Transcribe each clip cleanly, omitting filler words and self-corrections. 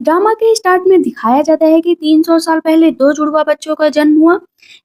Drama के start में दिखाया जाता है कि 300 साल पहले दो जुड़वा बच्चों का जन्म हुआ।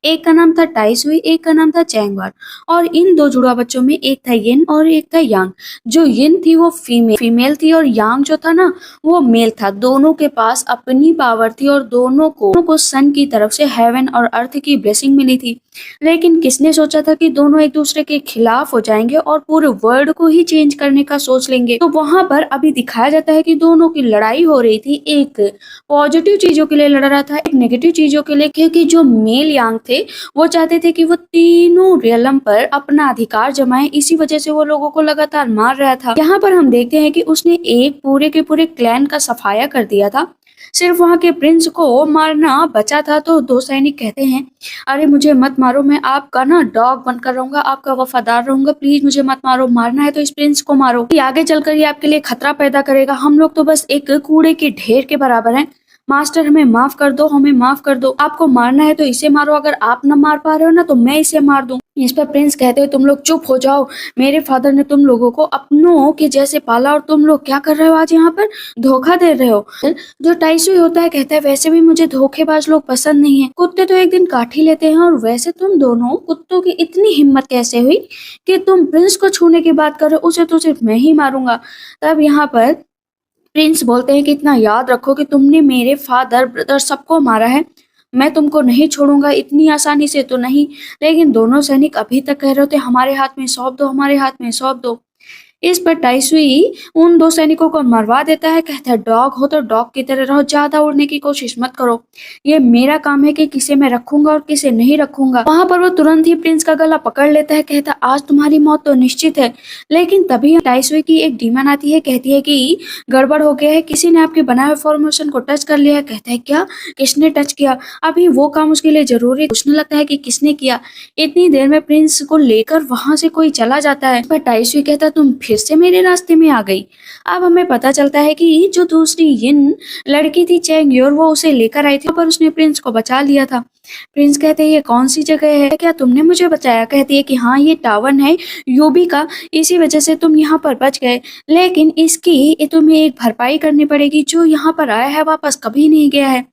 एक का नाम था टाइसुई, एक का नाम था चैंगवार। और इन दो जुड़वा बच्चों में एक था यिन और एक था यांग। जो यिन थी वो फीमेल थी और यांग जो था ना वो मेल था। दोनों के पास अपनी पावर थी और दोनों को सन की तरफ से हेवन और अर्थ की ब्लेसिंग मिली थी। लेकिन किसने सोचा था कि दोनों एक दूसरे के खिलाफ हो जाएंगे और पूरे वर्ल्ड को ही चेंज करने का सोच लेंगे। तो वहां पर अभी दिखाया जाता है कि दोनों की लड़ाई हो रही थी। एक पॉजिटिव चीजों के लिए लड़ रहा था, एक नेगेटिव चीजों के लिए, क्योंकि जो मेल यांग थे वो चाहते थे कि वो तीनों रियलम पर अपना अधिकार जमाए। इसी वजह से वो लोगों को लगातार मार रहा था। यहाँ पर हम देखते हैं कि उसने एक पूरे के पूरे क्लैन का सफाया कर दिया था। सिर्फ वहां के प्रिंस को मारना बचा था। तो दो सैनिक कहते हैं, अरे मुझे मत मारो, मैं आपका ना डॉग बनकर रहूंगा, आपका वफादार रहूंगा, प्लीज मुझे मत मारो। मारना है तो इस प्रिंस को मारो, ये आगे चलकर ये आपके लिए खतरा पैदा करेगा। हम लोग तो बस एक कूड़े के ढेर के बराबर हैं। मास्टर हमें माफ कर दो, हमें माफ कर दो। आपको मारना है तो इसे मारो, अगर आप न मार पा रहे हो ना तो मैं इसे मार दूं। इस पर प्रिंस कहते हैं, तुम लोग चुप हो जाओ। मेरे फादर ने तुम लोगों को अपनों के जैसे पाला और तुम लोग क्या कर रहे हो आज यहाँ पर, धोखा दे रहे हो। जो टाइसुई होता है कहता है, वैसे भी मुझे धोखेबाज लोग पसंद नहीं है। कुत्ते तो एक दिन काट ही लेते हैं, और वैसे तुम दोनों कुत्तों की इतनी हिम्मत कैसे हुई कि तुम प्रिंस को छूने की बात कर रहे हो, उसे तो सिर्फ मैं ही मारूंगा। तब यहाँ पर प्रिंस बोलते हैं कि इतना याद रखो कि तुमने मेरे फादर ब्रदर सबको मारा है, मैं तुमको नहीं छोड़ूंगा इतनी आसानी से तो नहीं। लेकिन दोनों सैनिक अभी तक कह रहे थे, हमारे हाथ में सौंप दो, हमारे हाथ में सौंप दो। इस पर टाइसुई उन दो सैनिकों को मरवा देता है। कहता है, डॉग हो तो डॉग की तरह रहो, ज्यादा उड़ने की कोशिश मत करो। ये मेरा काम है कि किसे मैं रखूंगा और किसे नहीं रखूंगा। वहां पर वो तुरंत ही प्रिंस का गला पकड़ लेता है। कहता, आज तुम्हारी मौत तो निश्चित है। लेकिन तभी टाइसुई की एक डीमन आती है, कहती है कि गड़बड़ हो गया है, किसी ने आपके बनाए हुए फॉर्मेशन को टच कर लिया है। कहता है, क्या, किसने टच किया? अभी वो काम उसके लिए जरूरी पूछने लगता है कि किसने किया। इतनी देर में प्रिंस को लेकर वहां से कोई चला जाता है। पर टाइसुई कहता, तुम फिर से मेरे रास्ते में आ गई। अब हमें पता चलता है कि जो दूसरी यिन लड़की थी चैंगयोर, वो उसे लेकर आई थी, पर उसने प्रिंस को बचा लिया था। प्रिंस कहते हैं, ये कौन सी जगह है, क्या तुमने मुझे बचाया? कहती है कि हाँ, ये टावन है यूबी का, इसी वजह से तुम यहाँ पर बच गए। लेकिन इसकी तुम्हें एक भरपाई करनी पड़ेगी। जो यहाँ पर आया है वापस कभी नहीं गया है,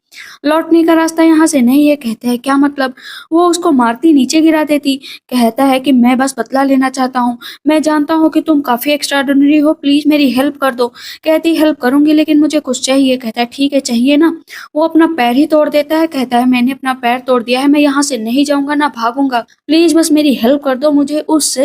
लौटने का रास्ता यहाँ से नहीं है। कहते हैं, क्या मतलब? वो उसको मारती नीचे गिरा देती। कहता है कि मैं बस बदला लेना चाहता हूँ, मैं जानता हूँ कि तुम काफी एक्स्ट्राऑर्डिनरी हो, प्लीज मेरी हेल्प कर दो। कहती, हेल्प करूंगी लेकिन मुझे कुछ चाहिए। कहता है, ठीक है, चाहिए ना। वो अपना पैर ही तोड़ देता है। कहता है, मैंने अपना पैर तोड़ दिया है, मैं यहाँ से नहीं जाऊंगा ना भागूंगा, प्लीज बस मेरी हेल्प कर दो। मुझे उस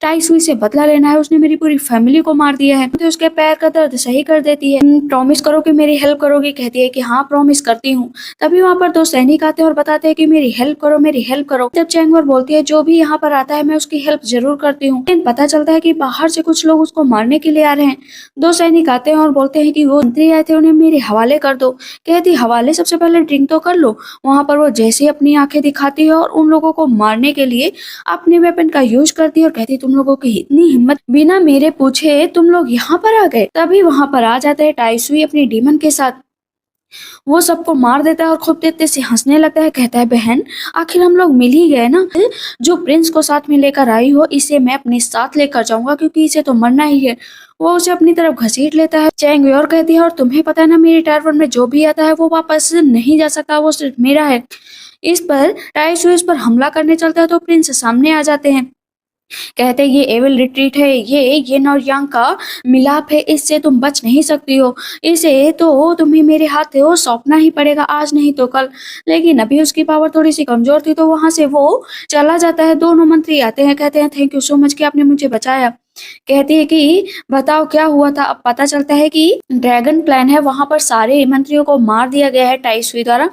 टाइसुई से बदला लेना है, उसने मेरी पूरी फैमिली को मार दिया है। तो उसके पैर का दर्द सही कर देती है। प्रॉमिस करो कि मेरी हेल्प करोगी? कहती है कि हाँ, प्रॉमिस करती हूँ। तभी वहां पर दो सैनिक आते हैं और बताते हैं कि मेरी हेल्प करो, मेरी हेल्प करो। तब चैंगवर बोलती है, जो भी यहाँ पर आता है मैं उसकी हेल्प जरूर करती हूँ। लेकिन पता चलता है कि बाहर से कुछ लोग उसको मारने के लिए आ रहे हैं। दो सैनिक आते हैं और बोलते हैं कि वो मंत्री आए थे, उन्हें मेरे हवाले कर दो। कहती, हवाले? सबसे पहले ड्रिंक तो कर लो। वहां पर वो जैसे ही अपनी आंखें दिखाती है और उन लोगों को मारने के लिए अपने वेपन का यूज करती है और कहती, तुम लोगों की इतनी हिम्मत, बिना मेरे पूछे तुम लोग यहाँ पर आ गए। तभी वहां पर आ जाता है टाइसुई अपनी डीमन के साथ। वो सबको मार देता है और खूब तेज तेज से हंसने लगता है। कहता है, बहन आखिर हम लोग मिल ही गए ना। जो प्रिंस को साथ में लेकर आई हो, इसे मैं अपने साथ लेकर जाऊंगा, क्योंकि इसे तो मरना ही है। वो उसे अपनी तरफ घसीट लेता है। चैंगयोर कहती है, और तुम्हें पता है ना, मेरे टावर में जो भी आता है वो वापस नहीं जा सकता, वो सिर्फ मेरा है। इस पर टाइसुई इस पर हमला करने चलता है तो प्रिंस सामने आ जाते हैं। कहते हैं, ये एविल रिट्रीट है, ये यिन और यांग का मिलाप है, इससे तुम बच नहीं सकती हो। इसे तो तुम्हें मेरे हाथ से सौंपना ही पड़ेगा, आज नहीं तो कल। लेकिन अभी उसकी पावर थोड़ी सी कमजोर थी, तो वहां से वो चला जाता है। दोनों मंत्री आते हैं, कहते हैं, थैंक यू सो मच कि आपने मुझे बचाया। कहती है कि बताओ क्या हुआ था। अब पता चलता है कि ड्रैगन प्लान है, वहां पर सारे मंत्रियों को मार दिया गया है टाइसुई द्वारा,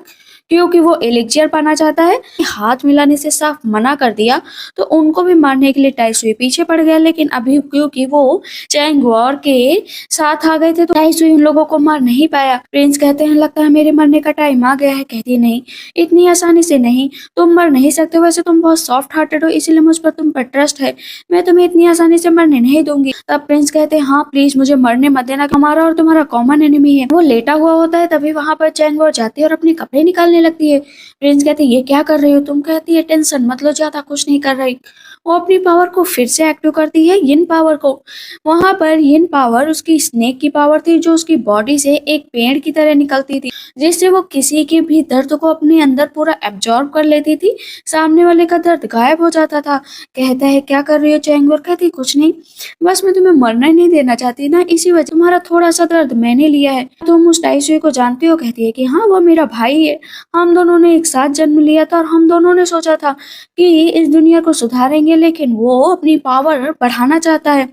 क्योंकि वो एलिक्सियर पाना चाहता है। हाथ मिलाने से साफ मना कर दिया, तो उनको भी मारने के लिए टाइसुई पीछे पड़ गया। लेकिन अभी क्योंकि वो चैंगवॉर के साथ आ गए थे, तो टाइसुई उन लोगों को मार नहीं पाया। प्रिंस कहते हैं, लगता है मेरे मरने का टाइम आ गया है। कहती, नहीं, इतनी आसानी से नहीं, तुम मर नहीं सकते। वैसे तुम बहुत सॉफ्ट हार्टेड हो, इसीलिए मुझ पर तुम पर ट्रस्ट है, मैं तुम्हें इतनी आसानी से मरने नहीं दूंगी। तब प्रिंस कहते हैं, हाँ प्लीज मुझे मरने मत देना, हमारा और तुम्हारा कॉमन एनिमी है। वो लेटा हुआ होता है, तभी वहां पर चैंगवॉर जाती है और अपने कपड़े निकालने निकलने लगती है। प्रिंस कहते हैं ये क्या कर रही हो तुम? कहती है टेंशन मत लो, ज्यादा कुछ नहीं कर रही। वो अपनी पावर को फिर से एक्टिव करती है, यिन पावर को। वहां पर यिन पावर उसकी स्नेक की पावर थी, जो उसकी बॉडी से एक पेड़ की तरह निकलती थी, जिससे वो किसी के भी दर्द को अपने अंदर पूरा एब्जॉर्ब कर लेती थी। सामने वाले का दर्द गायब हो जाता था। कहता है क्या कर रही हो चैंगवर? कहती कुछ नहीं, बस मैं तुम्हें मरना ही नहीं देना चाहती ना, इसी वजह तुम्हारा थोड़ा सा दर्द मैंने लिया है। तुम उस टाइसुई को जानती हो? कहती है कि हाँ, वो मेरा भाई है। हम दोनों ने एक साथ जन्म लिया था और हम दोनों ने सोचा था कि इस दुनिया को सुधारेंगे, लेकिन वो अपनी पावर बढ़ाना चाहता है।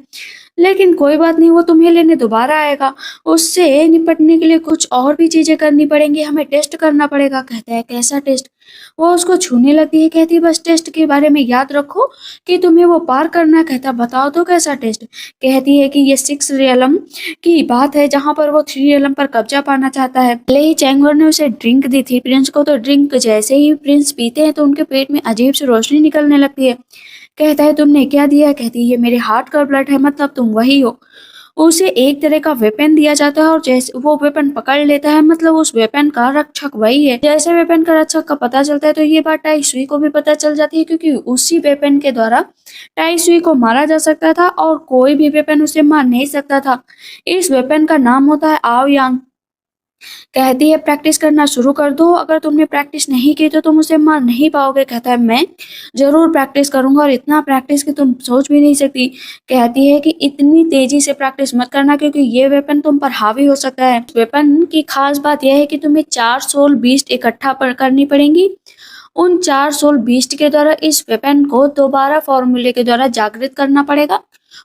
लेकिन कोई बात नहीं, वो तुम्हें लेने दोबारा आएगा। उससे निपटने के लिए कुछ और भी चीजें करनी पड़ेंगी, हमें टेस्ट करना पड़ेगा। कहता है कैसा टेस्ट? वो उसको छूने लगती है, कहती है बस टेस्ट के बारे में याद रखो कि तुम्हें वो पार करना है। कहता बताओ तो कैसा टेस्ट? कहती है कि ये 6 रियलम की बात है, जहाँ पर वो 3 रियलम पर कब्जा पाना चाहता है। पहले ही चैंगवर ने उसे ड्रिंक दी थी प्रिंस को, तो ड्रिंक जैसे ही प्रिंस पीते हैं तो उनके पेट में अजीब सी रोशनी निकलने लगती है। कहता है तुमने क्या दिया? कहती है ये मेरे हार्ट का ब्लड है, मतलब तुम वही हो। उसे एक तरह का वेपन दिया जाता है और जैसे वो वेपन पकड़ लेता है, मतलब उस वेपन का रक्षक वही है। जैसे वेपन का रक्षक का पता चलता है तो ये बात टाई सुई को भी पता चल जाती है, क्योंकि उसी वेपन के द्वारा टाई सुई को मारा जा सकता था और कोई भी वेपन उसे मार नहीं सकता था। इस वेपन का नाम होता है आओ यांग। कहती है प्रैक्टिस करना शुरू कर दो, अगर तुमने प्रैक्टिस नहीं की तो तुम उसे मार नहीं पाओगे। कहता है मैं जरूर प्रैक्टिस करूंगा, और इतना प्रैक्टिस कि तुम सोच भी नहीं सकती। कहती है कि इतनी तेजी से प्रैक्टिस मत करना, क्योंकि ये वेपन तुम पर हावी हो सकता है। वेपन की खास बात यह है कि तुम्हें 4 सोल बीस्ट इकट्ठा करनी पड़ेंगी। उन 4 सोल बीस्ट के द्वारा इस वेपन को दोबारा फॉर्मूले के द्वारा जागृत करना पड़ेगा।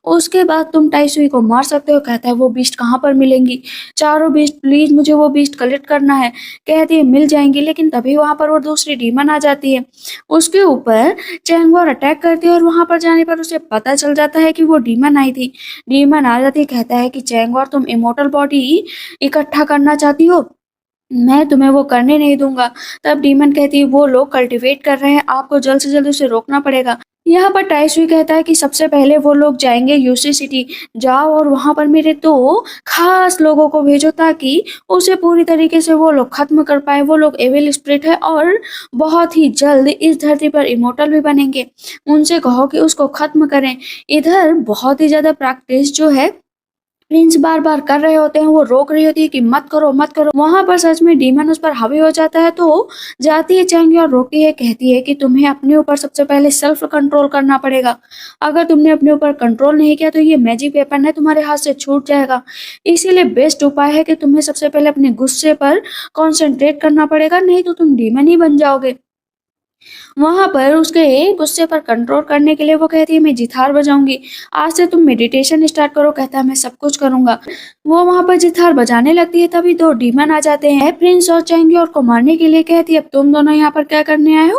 उसके बाद तुम टाइसुई को मार सकते हो। कहता है वो बीस्ट कहाँ पर मिलेंगी? चारों बीस्ट, प्लीज मुझे वो बीस्ट कलेक्ट करना है। कहती है मिल जाएंगी, लेकिन तभी वहां पर वो दूसरी डीमन आ जाती है। उसके ऊपर चैंगवर अटैक करती है और वहां पर जाने पर उसे पता चल जाता है कि वो डीमन आई थी। डीमन आ जाती है। कहता है कि चैंगवर तुम इमोर्टल बॉडी इकट्ठा करना चाहती हो, मैं तुम्हें वो करने नहीं दूंगा। तब डीमन कहती है वो लोग कल्टीवेट कर रहे हैं, आपको जल्द से जल्द उसे रोकना पड़ेगा। यहाँ पर टाइसुई कहता है कि सबसे पहले वो लोग जाएंगे यूसी सिटी। जाओ और वहां पर मेरे 2 खास लोगों को भेजो, ताकि उसे पूरी तरीके से वो लोग खत्म कर पाए। वो लोग एविल स्पिरिट है और बहुत ही जल्द इस धरती पर इमोर्टल भी बनेंगे। उनसे कहो कि उसको खत्म करें। इधर बहुत ही ज्यादा प्रैक्टिस जो है प्रिंस बार बार कर रहे होते हैं, वो रोक रही होती है कि मत करो मत करो। वहां पर सच में डीमन उस पर हावी हो जाता है, तो जाती है चैंगी और रोकती है। कहती है कि तुम्हें अपने ऊपर सबसे पहले सेल्फ कंट्रोल करना पड़ेगा। अगर तुमने अपने ऊपर कंट्रोल नहीं किया तो ये मैजिक वेपन है तुम्हारे हाथ से छूट जाएगा। इसीलिए बेस्ट उपाय है कि तुम्हें सबसे पहले अपने गुस्से पर कॉन्सेंट्रेट करना पड़ेगा, नहीं तो तुम डीमन ही बन जाओगे। वहां पर उसके गुस्से पर कंट्रोल करने के लिए वो कहती है मैं जितार बजाऊंगी, आज से तुम मेडिटेशन स्टार्ट करो। कहता है मैं सब कुछ करूंगा। वो वहां पर जितार बजाने लगती है, तभी 2 डीमन आ जाते हैं प्रिंस और चैंगी और को मारने के लिए। कहती है अब तुम दोनों यहाँ पर क्या करने आए हो?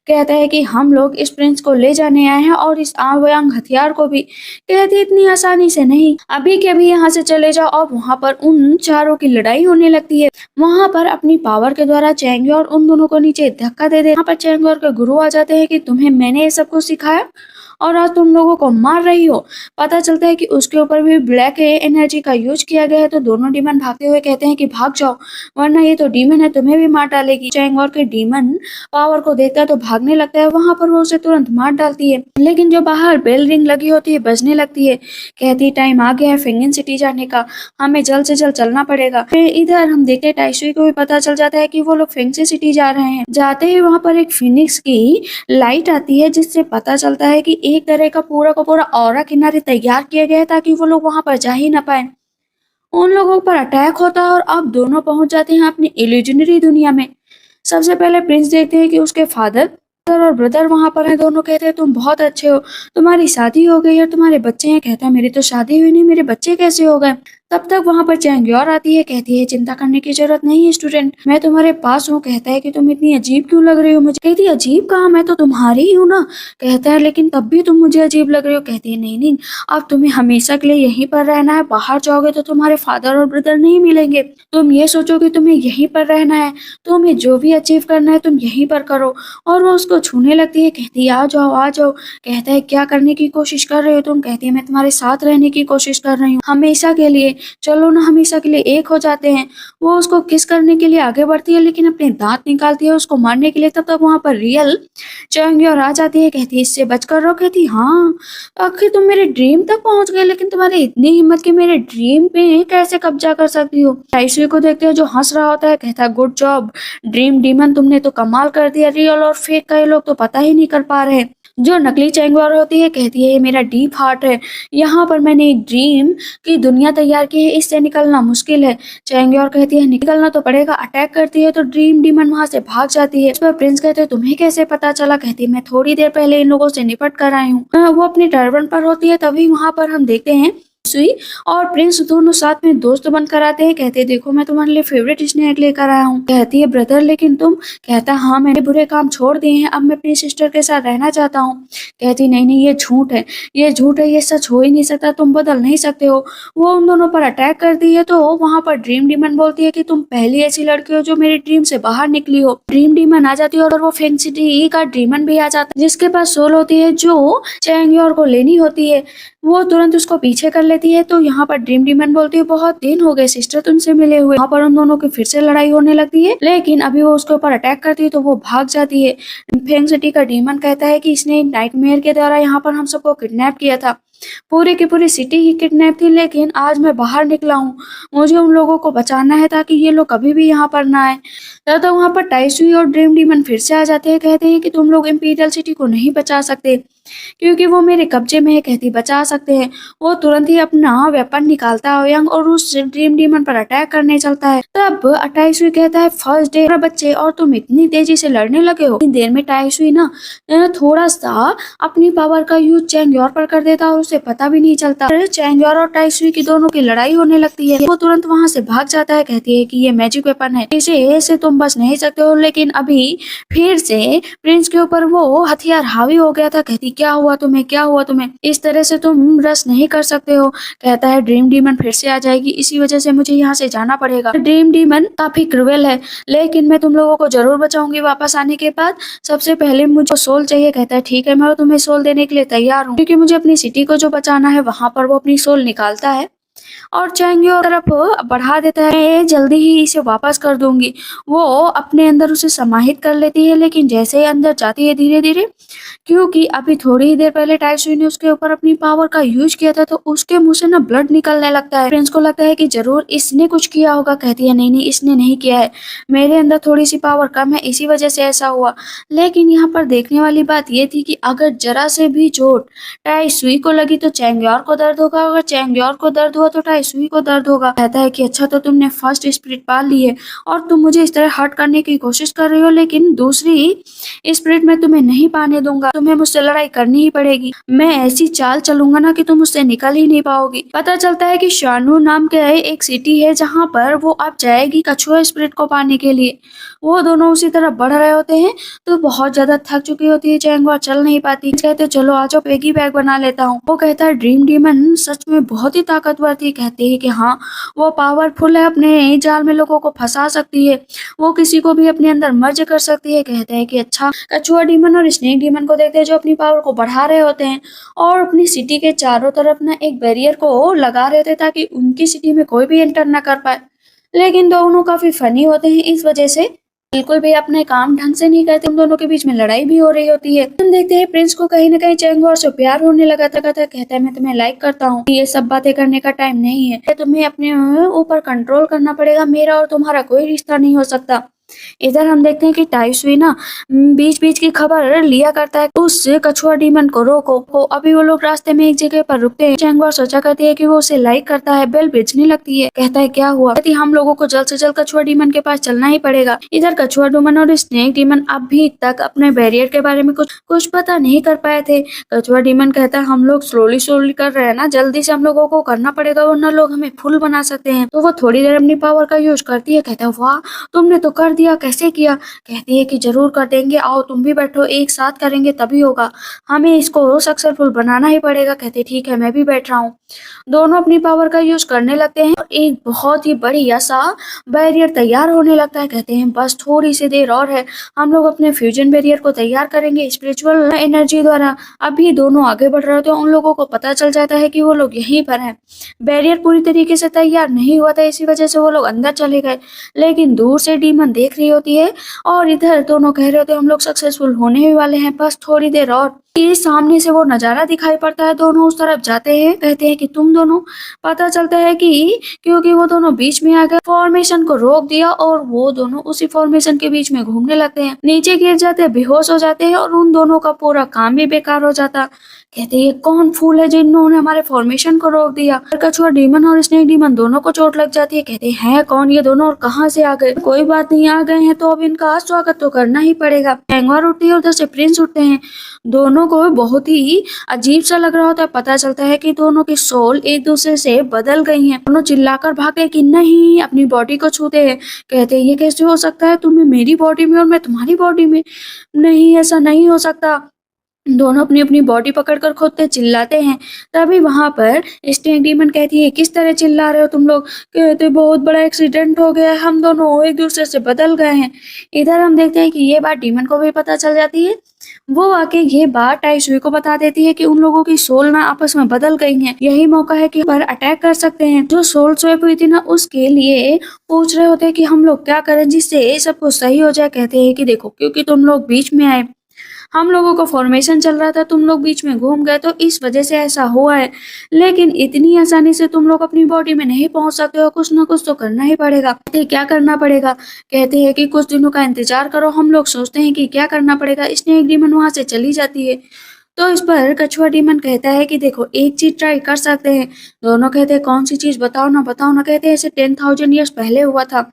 कहता है कि हम लोग इस प्रिंस को ले जाने आए हैं और इस आव्यांग हथियार को भी। कहती है इतनी आसानी से नहीं, अभी के अभी यहाँ से चले जाओ। और वहां पर उन चारों की लड़ाई होने लगती है। वहां पर अपनी पावर के द्वारा चैंगी और उन दोनों को नीचे धक्का दे यहाँ पर चैंगी और के गुरु आ जाते हैं कि तुम्हें मैंने ये सब कुछ सिखाया और आज तुम लोगों को मार रही हो। पता चलता है कि उसके ऊपर भी ब्लैक एनर्जी का यूज किया गया है, तो दोनों डीमन भागते हुए कहते हैं कि भाग जाओ, वरना ये तो डीमन है, तुम्हें भी मार डालेगी। चैंगवर के डीमन पावर को देखता है तो भागने लगता है। वहां पर वो उसे तुरंत मार डालती है, लेकिन जो बाहर बेल रिंग लगी होती है बजने लगती है। कहती टाइम आ गया है फेंगिन सिटी जाने का, हमें जल्द से जल्द चलना पड़ेगा। फिर इधर हम देखते हैं टाइसुई को भी पता चल जाता है कि वो लोग फेंगसी सिटी जा रहे हैं। जाते ही वहां पर एक फिनिक्स की लाइट आती है, जिससे पता चलता है कि एक तरह का पूरा ऑरा किनारे तैयार किया गया है, ताकि वो लोग वहां पर जा ही ना पाए। उन लोगों पर अटैक होता है और अब दोनों पहुंच जाते हैं अपनी इल्यूजनरी दुनिया में। सबसे पहले प्रिंस देखते हैं कि उसके फादर और ब्रदर वहां पर हैं। दोनों कहते हैं तुम बहुत अच्छे हो, तुम्हारी शादी हो गई और तुम्हारे बच्चे हैं। कहता है मेरी तो शादी हुई नहीं, मेरे बच्चे कैसे हो गए? तब तक वहां पर चैंग्योर आती है। कहती है चिंता करने की जरूरत नहीं है स्टूडेंट, मैं तुम्हारे पास हूँ। कहता है कि तुम इतनी अजीब क्यों लग रही हो मुझे? कहती है अजीब कहाँ, मैं तो तुम्हारी ही हूँ ना। कहता है लेकिन तब भी तुम मुझे अजीब लग रही हो। कहती है नहीं नहीं, अब तुम्हें हमेशा के लिए यहीं पर रहना है, बाहर जाओगे तो तुम्हारे फादर और ब्रदर नहीं मिलेंगे। तुम ये सोचो कि तुम्हें यहीं पर रहना है, तुम्हें जो भी अचीव करना है तुम यहीं पर करो। और वो उसको छूने लगती है। कहती है आ जाओ आ जाओ। कहता है क्या करने की कोशिश कर रहे हो तुम? कहती है मैं तुम्हारे साथ रहने की कोशिश कर रही हूँ हमेशा के लिए। चलो ना हमेशा के लिए एक हो जाते हैं। वो उसको किस करने के लिए आगे बढ़ती है लेकिन अपने दांत निकालती है उसको मारने के लिए। तब तक वहां पर रियल चैंगयोर आ जाती है, कहती है इससे बचकर रहो। कहती हाँ, आखिर तुम मेरे ड्रीम तक पहुंच गए, लेकिन तुम्हारी इतनी हिम्मत कि मेरे ड्रीम पे कैसे कब्जा कर सकती हो। आयुषी को देखते हो जो हंस रहा होता है, कहता है गुड जॉब ड्रीम डीमन, तुमने तो कमाल कर दिया। रियल और फेक का ये लोग तो पता ही नहीं कर पा रहे। जो नकली चैंगवार होती है कहती है ये मेरा डीप हार्ट है, यहाँ पर मैंने एक ड्रीम की दुनिया तैयार की है, इससे निकलना मुश्किल है। चैंगयोर कहती है निकलना तो पड़ेगा। अटैक करती है तो ड्रीम डीमन वहां से भाग जाती है। इस पर प्रिंस कहते हैं तुम्हें कैसे पता चला। कहती है मैं थोड़ी देर पहले इन लोगों से निपट कर आई हूँ। वो अपनी टर्बन पर होती है, तभी वहां पर हम देखते हैं सुई और प्रिंस दोनों साथ में दोस्त बनकर आते हैं। कहते हैं देखो मैं तुम्हारे लिए फेवरेट स्नैक लेकर आया हूँ। कहती है ब्रदर लेकिन तुम। कहता हाँ मैंने बुरे काम छोड़ दिए हैं, अब मैं अपनी सिस्टर के साथ रहना चाहता हूँ। कहती नहीं नहीं ये झूठ है, ये झूठ है, ये सच हो ही नहीं सकता, तुम बदल नहीं सकते हो। वो उन दोनों पर अटैक करती है तो वहां पर ड्रीम डीमन बोलती है कि तुम पहली ऐसी लड़की हो जो मेरे ड्रीम से बाहर निकली हो। ड्रीम डीमन आ जाती है और वो फेंग सिटी का डीमन भी आ जाता है जिसके पास सोल होती है जो चैंगयोर को लेनी होती है। वो तुरंत उसको पीछे कर लेती है तो यहाँ पर ड्रीम डीमन बोलती है बहुत दिन हो गए सिस्टर तुमसे मिले हुए। वहाँ पर उन दोनों की फिर से लड़ाई होने लगती है, लेकिन अभी वो उसके ऊपर अटैक करती है तो वो भाग जाती है। फेंग सिटी का डीमन कहता है कि इसने नाइटमेयर के द्वारा यहाँ पर हम सबको किडनैप किया था, पूरी की पूरी सिटी ही किडनैप थी, लेकिन आज मैं बाहर निकला हूँ, मुझे उन लोगों को बचाना है ताकि ये लोग कभी भी यहाँ पर ना आए। तो वहाँ पर टाइसुई और ड्रीम डीमन फिर से आ जाते हैं, कहते हैं कि तुम लोग इम्पीरियल सिटी को नहीं बचा सकते क्योंकि वो मेरे कब्जे में है। कहती बचा सकते हैं। वो तुरंत ही अपना वेपन निकालता है यंग और उस ड्रीम डीमन पर अटैक करने चलता है। तब टाइसुई कहता है फर्स्ट डे बच्चे और तुम इतनी तेजी से लड़ने लगे हो। इतनी देर में टाइसुई ना थोड़ा सा अपनी पावर का यूज चैंगयोर पर कर देता है और उसे पता भी नहीं चलता। चैंगयोर और टाइसुई की दोनों की लड़ाई होने लगती है। वो तुरंत वहां से भाग जाता है, कहती है कि ये मैजिक वेपन है, इसे तुम बच नहीं सकते हो। लेकिन अभी फिर से प्रिंस के ऊपर वो हथियार हावी हो गया था। कहती क्या हुआ तुम्हें, क्या हुआ तुम्हें, इस तरह से तुम रस नहीं कर सकते हो। कहता है ड्रीम डीमन फिर से आ जाएगी, इसी वजह से मुझे यहाँ से जाना पड़ेगा। ड्रीम डीमन काफी क्रूएल है, लेकिन मैं तुम लोगों को जरूर बचाऊंगी वापस आने के बाद। सबसे पहले मुझे सोल चाहिए। कहता है ठीक है मैं तुम्हें सोल देने के लिए तैयार हूँ, क्योंकि मुझे अपनी सिटी को जो बचाना है। वहां पर वो अपनी सोल निकालता है और चैंगयोर तरफ बढ़ा देता है, मैं जल्दी ही इसे वापस कर दूंगी। वो अपने अंदर उसे समाहित कर लेती है, लेकिन जैसे ही अंदर जाती है धीरे धीरे, क्योंकि अभी थोड़ी ही देर पहले टाइसुई ने उसके ऊपर अपनी पावर का यूज किया था, तो उसके मुंह से ना ब्लड निकलने लगता है। प्रिंस को लगता है कि जरूर इसने कुछ किया होगा। कहती है नहीं नहीं इसने नहीं किया है, मेरे अंदर थोड़ी सी पावर कम है, इसी वजह से ऐसा हुआ। लेकिन यहाँ पर देखने वाली बात ये थी कि अगर जरा से भी चोट टाइसुई को लगी तो चैंगयोर को दर्द होगा, अगर चैंगयोर को दर्द हुआ तो टाइसुई को दर्द होगा। कहता है कि अच्छा तो तुमने फर्स्ट स्पिरिट पाल ली है और तुम मुझे इस तरह हर्ट करने की कोशिश कर रही हो, लेकिन दूसरी स्पिरिट में तुम्हें नहीं पाने दूंगा, तुम्हें मुझसे लड़ाई करनी ही पड़ेगी। मैं ऐसी चाल चलूंगा ना कि तुम मुझसे निकल ही नहीं पाओगी। पता चलता है कि शानू नाम के एक सिटी है जहाँ पर वो अब जाएगी कछुआ स्पिरिट को पाने के लिए। वो दोनों उसी तरफ बढ़ रहे होते हैं तो बहुत ज्यादा थक चुकी होती है चैंगवा, चल नहीं पाती। कहते चलो आ जाओ पेगी बैग बना लेता हूँ। वो कहता है ड्रीम डीमन सच में बहुत ही ताकतवर थी। कहते हैं कि हाँ वो पावरफुल है, अपने जाल में लोगों को फंसा सकती है, वो किसी को भी अपने अंदर मर्ज कर सकती है। कहते हैं कि अच्छा। कछुआ डीमन और स्नेक डीमन को देखते हैं जो अपनी पावर को बढ़ा रहे होते हैं और अपनी सिटी के चारों तरफ ना एक बैरियर को लगा रहे थे ताकि उनकी सिटी में कोई भी एंटर ना कर पाए। लेकिन दोनों काफी फनी होते हैं, इस वजह से बिल्कुल भी अपने काम ढंग से नहीं करते। उन दोनों के बीच में लड़ाई भी हो रही होती है। हम देखते हैं प्रिंस को कहीं ना कहीं चैंगवा से प्यार होने लगा था। कहता है मैं तुम्हें लाइक करता हूँ, ये सब बातें करने का टाइम नहीं है, तुम्हें अपने ऊपर कंट्रोल करना पड़ेगा, मेरा और तुम्हारा कोई रिश्ता नहीं हो सकता। इधर हम देखते हैं कि टाइसुई ना बीच बीच की खबर लिया करता है उस कछुआ डीमन को रोको। अभी वो लोग रास्ते में एक जगह पर रुकते हैं। चैंगवा सोचा करती है कि वो उसे लाइक करता है, बेल बेचने लगती है। कहता है क्या हुआ। कहती हम लोगों को जल्द से जल्द कछुआ डीमन के पास चलना ही पड़ेगा। इधर कछुआ डीमन और स्नेक डीमन अभी तक अपने बैरियर के बारे में कुछ पता नहीं कर पाए थे। कछुआ डीमन कहता है हम लोग स्लोली स्लोली कर रहे हैं ना, जल्दी से हम लोगों को करना पड़ेगा वरना लोग हमें फुल बना सकते हैं। तो वो थोड़ी देर अपनी पावर का यूज करती है। कहता है वाह तुमने तो कर दिया, कैसे किया? कहती है कि जरूर कर देंगे, आओ तुम भी बैठो, एक साथ करेंगे तभी होगा, हमें इसको सक्सेसफुल बनाना ही पड़ेगा। कहते ठीक है, मैं भी बैठ रहा हूँ। दोनों अपनी पावर का यूज करने लगते हैं और एक बहुत ही बढ़िया सा बैरियर तैयार होने लगता है। कहते हैं बस थोड़ी सी देर और है, हम लोग अपने फ्यूजन बैरियर को तैयार करेंगे स्पिरिचुअल एनर्जी द्वारा। अभी दोनों आगे बढ़ रहे होते हैं, उन लोगों को पता चल जाता है कि वो लोग यहीं पर हैं। बैरियर पूरी तरीके से तैयार नहीं हुआ था, इसी वजह से वो लोग अंदर चले गए। लेकिन दूर से डीमन देख रही होती है और इधर दोनों कह रहे होते हैं हम लोग सक्सेसफुल होने ही वाले हैं, बस थोड़ी देर और। ये सामने से वो नजारा दिखाई पड़ता है, दोनों उस तरफ जाते हैं। कहते हैं कि तुम दोनों, पता चलता है कि क्योंकि वो दोनों बीच में आ गए, फॉर्मेशन को रोक दिया और वो दोनों उसी फॉर्मेशन के बीच में घूमने लगते हैं, नीचे गिर जाते हैं, बेहोश हो जाते हैं और उन दोनों का पूरा काम भी बेकार हो जाता। कहते ये कौन फूल है जिन्होंने हमारे फॉर्मेशन को रोक दिया? कछुआ डीमन और स्नेक डीमन दोनों को चोट लग जाती है। कहते हैं कौन ये दोनों और कहाँ से आ गए? कोई बात नहीं, आ गए हैं तो अब इनका स्वागत तो करना ही पड़ेगा। टेंगवार उठती है, उधर से प्रिंस उठते हैं। दोनों को बहुत ही अजीब सा लग रहा होता है, पता चलता है कि दोनों की सोल एक दूसरे से बदल गई हैं। दोनों चिल्लाकर भागते कि नहीं, अपनी बॉडी को छूते हैं। कहते हैं ये कैसे हो सकता है, तुम्हें मेरी बॉडी में और मैं तुम्हारी बॉडी में? नहीं, ऐसा नहीं हो सकता। दोनों अपनी अपनी बॉडी पकड़कर खोदते चिल्लाते हैं। तभी वहां पर स्नेक डीमन कहती है किस तरह चिल्ला रहे हो तुम लोग? कहते बहुत बड़ा एक्सीडेंट हो गया है, हम दोनों एक दूसरे से बदल गए हैं। इधर हम देखते हैं कि ये बात डीमन को भी पता चल जाती है। वो आके ये बात टाइसुई को बता देती है कि उन लोगों की सोल ना आपस में बदल गई हैं, यही मौका है कि पर अटैक कर सकते हैं। जो सोल स्वैप हुई थी ना, उसके लिए पूछ रहे होते हैं कि हम लोग क्या करें जिससे सब कुछ सही हो जाए। कहते हैं कि देखो, क्योंकि तुम लोग बीच में आए, हम लोगों को फॉर्मेशन चल रहा था, तुम लोग बीच में घूम गए तो इस वजह से ऐसा हुआ है। लेकिन इतनी आसानी से तुम लोग अपनी बॉडी में नहीं पहुंच सकते हो, कुछ ना कुछ तो करना ही पड़ेगा। कहते हैं, क्या करना पड़ेगा? कहते हैं कि कुछ दिनों का इंतजार करो। हम लोग सोचते हैं कि क्या करना पड़ेगा। स्नेक डीमन वहां से चली जाती है। तो इस पर कछुआ डीमन कहता है कि देखो, एक चीज ट्राई कर सकते हैं। दोनों कहते हैं कौन सी चीज, बताओ ना बताओ ना। कहते हैं ऐसे 10,000 ईयर्स पहले हुआ था।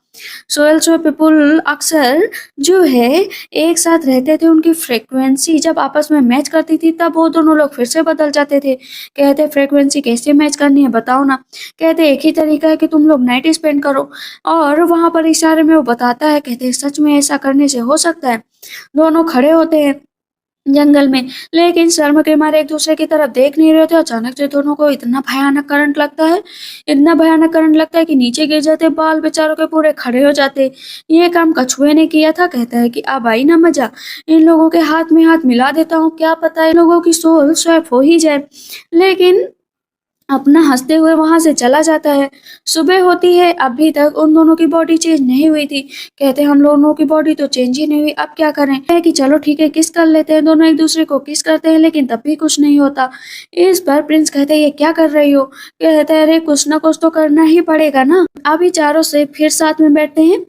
सोयल सो पीपुल अक्सर जो है एक साथ रहते थे, उनकी फ्रीक्वेंसी जब आपस में मैच करती थी तब वो दोनों लोग फिर से बदल जाते थे। कहते फ्रीक्वेंसी कैसे मैच करनी है बताओ ना। कहते एक ही तरीका है कि तुम लोग नाइट स्पेंड करो, और वहां पर इशारे में वो बताता है। कहते सच में ऐसा करने से हो सकता है? दोनों खड़े होते हैं जंगल में, लेकिन शर्म के मारे एक दूसरे की तरफ देख नहीं रहे थे। अचानक से दोनों को इतना भयानक करंट लगता है, इतना भयानक करंट लगता है कि नीचे गिर जाते, बाल बेचारों के पूरे खड़े हो जाते। ये काम कछुए ने किया था। कहता है कि अब आई ना मजा, इन लोगों के हाथ में हाथ मिला देता हूँ, क्या पता इन लोगों की सोल स्वैप हो ही जाए। लेकिन अपना हंसते हुए वहां से चला जाता है। सुबह होती है, अभी तक उन दोनों की बॉडी चेंज नहीं हुई थी। कहते हम दोनों की बॉडी तो चेंज ही नहीं हुई, अब क्या करें? है कि चलो ठीक है, किस कर लेते हैं। दोनों एक दूसरे को किस करते हैं, लेकिन तब भी कुछ नहीं होता। इस पर प्रिंस कहते हैं ये क्या कर रही हो? कहते हैं अरे कुछ ना कुछ तो करना ही पड़ेगा ना। अभी चारों से फिर साथ में बैठते हैं।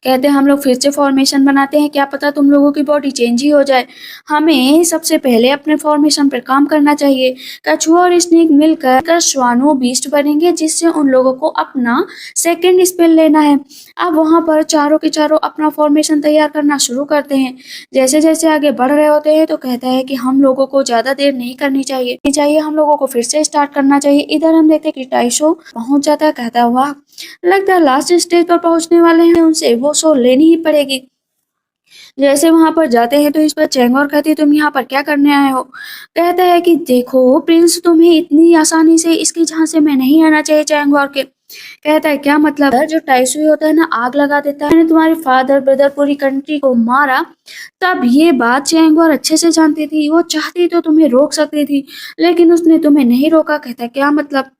कहते हैं हम लोग फिर से फॉर्मेशन बनाते हैं, क्या पता तुम लोगों की बॉडी चेंज ही हो जाए। हमें सबसे पहले अपने फॉर्मेशन पर काम करना चाहिए। कछुआ और स्नेक मिलकर श्वानो बीस्ट बनेंगे, जिससे उन लोगों को अपना सेकंड स्पेल लेना है। अब वहां पर चारों के चारों अपना फॉर्मेशन तैयार करना शुरू करते हैं। जैसे जैसे आगे बढ़ रहे होते हैं तो कहता है कि हम लोगों को ज्यादा देर नहीं करनी चाहिए, हम लोगों को फिर से स्टार्ट करना चाहिए। इधर हम देखते हैं कि टाइशो पहुंच जाता है। कहता है वाह, लगता है लास्ट स्टेज पर पहुंचने वाले हैं, उनसे वो शो लेनी ही पड़ेगी। जैसे वहां पर जाते हैं तो इस पर चेंगोर कहती है तुम यहाँ पर क्या करने आए हो? कहता है कि देखो प्रिंस, तुम्हें इतनी आसानी से इसके झांसे में नहीं आना चाहिए चेंगोर के। कहता है क्या मतलब है? जो टाइसुई होता है ना, आग लगा देता है। मैंने तुम्हारे फादर ब्रदर पूरी कंट्री को मारा, तब ये बात चेंगोर अच्छे से जानती थी। वो चाहती तो तुम्हें रोक सकती थी, लेकिन उसने तुम्हें नहीं रोका। कहता है क्या मतलब,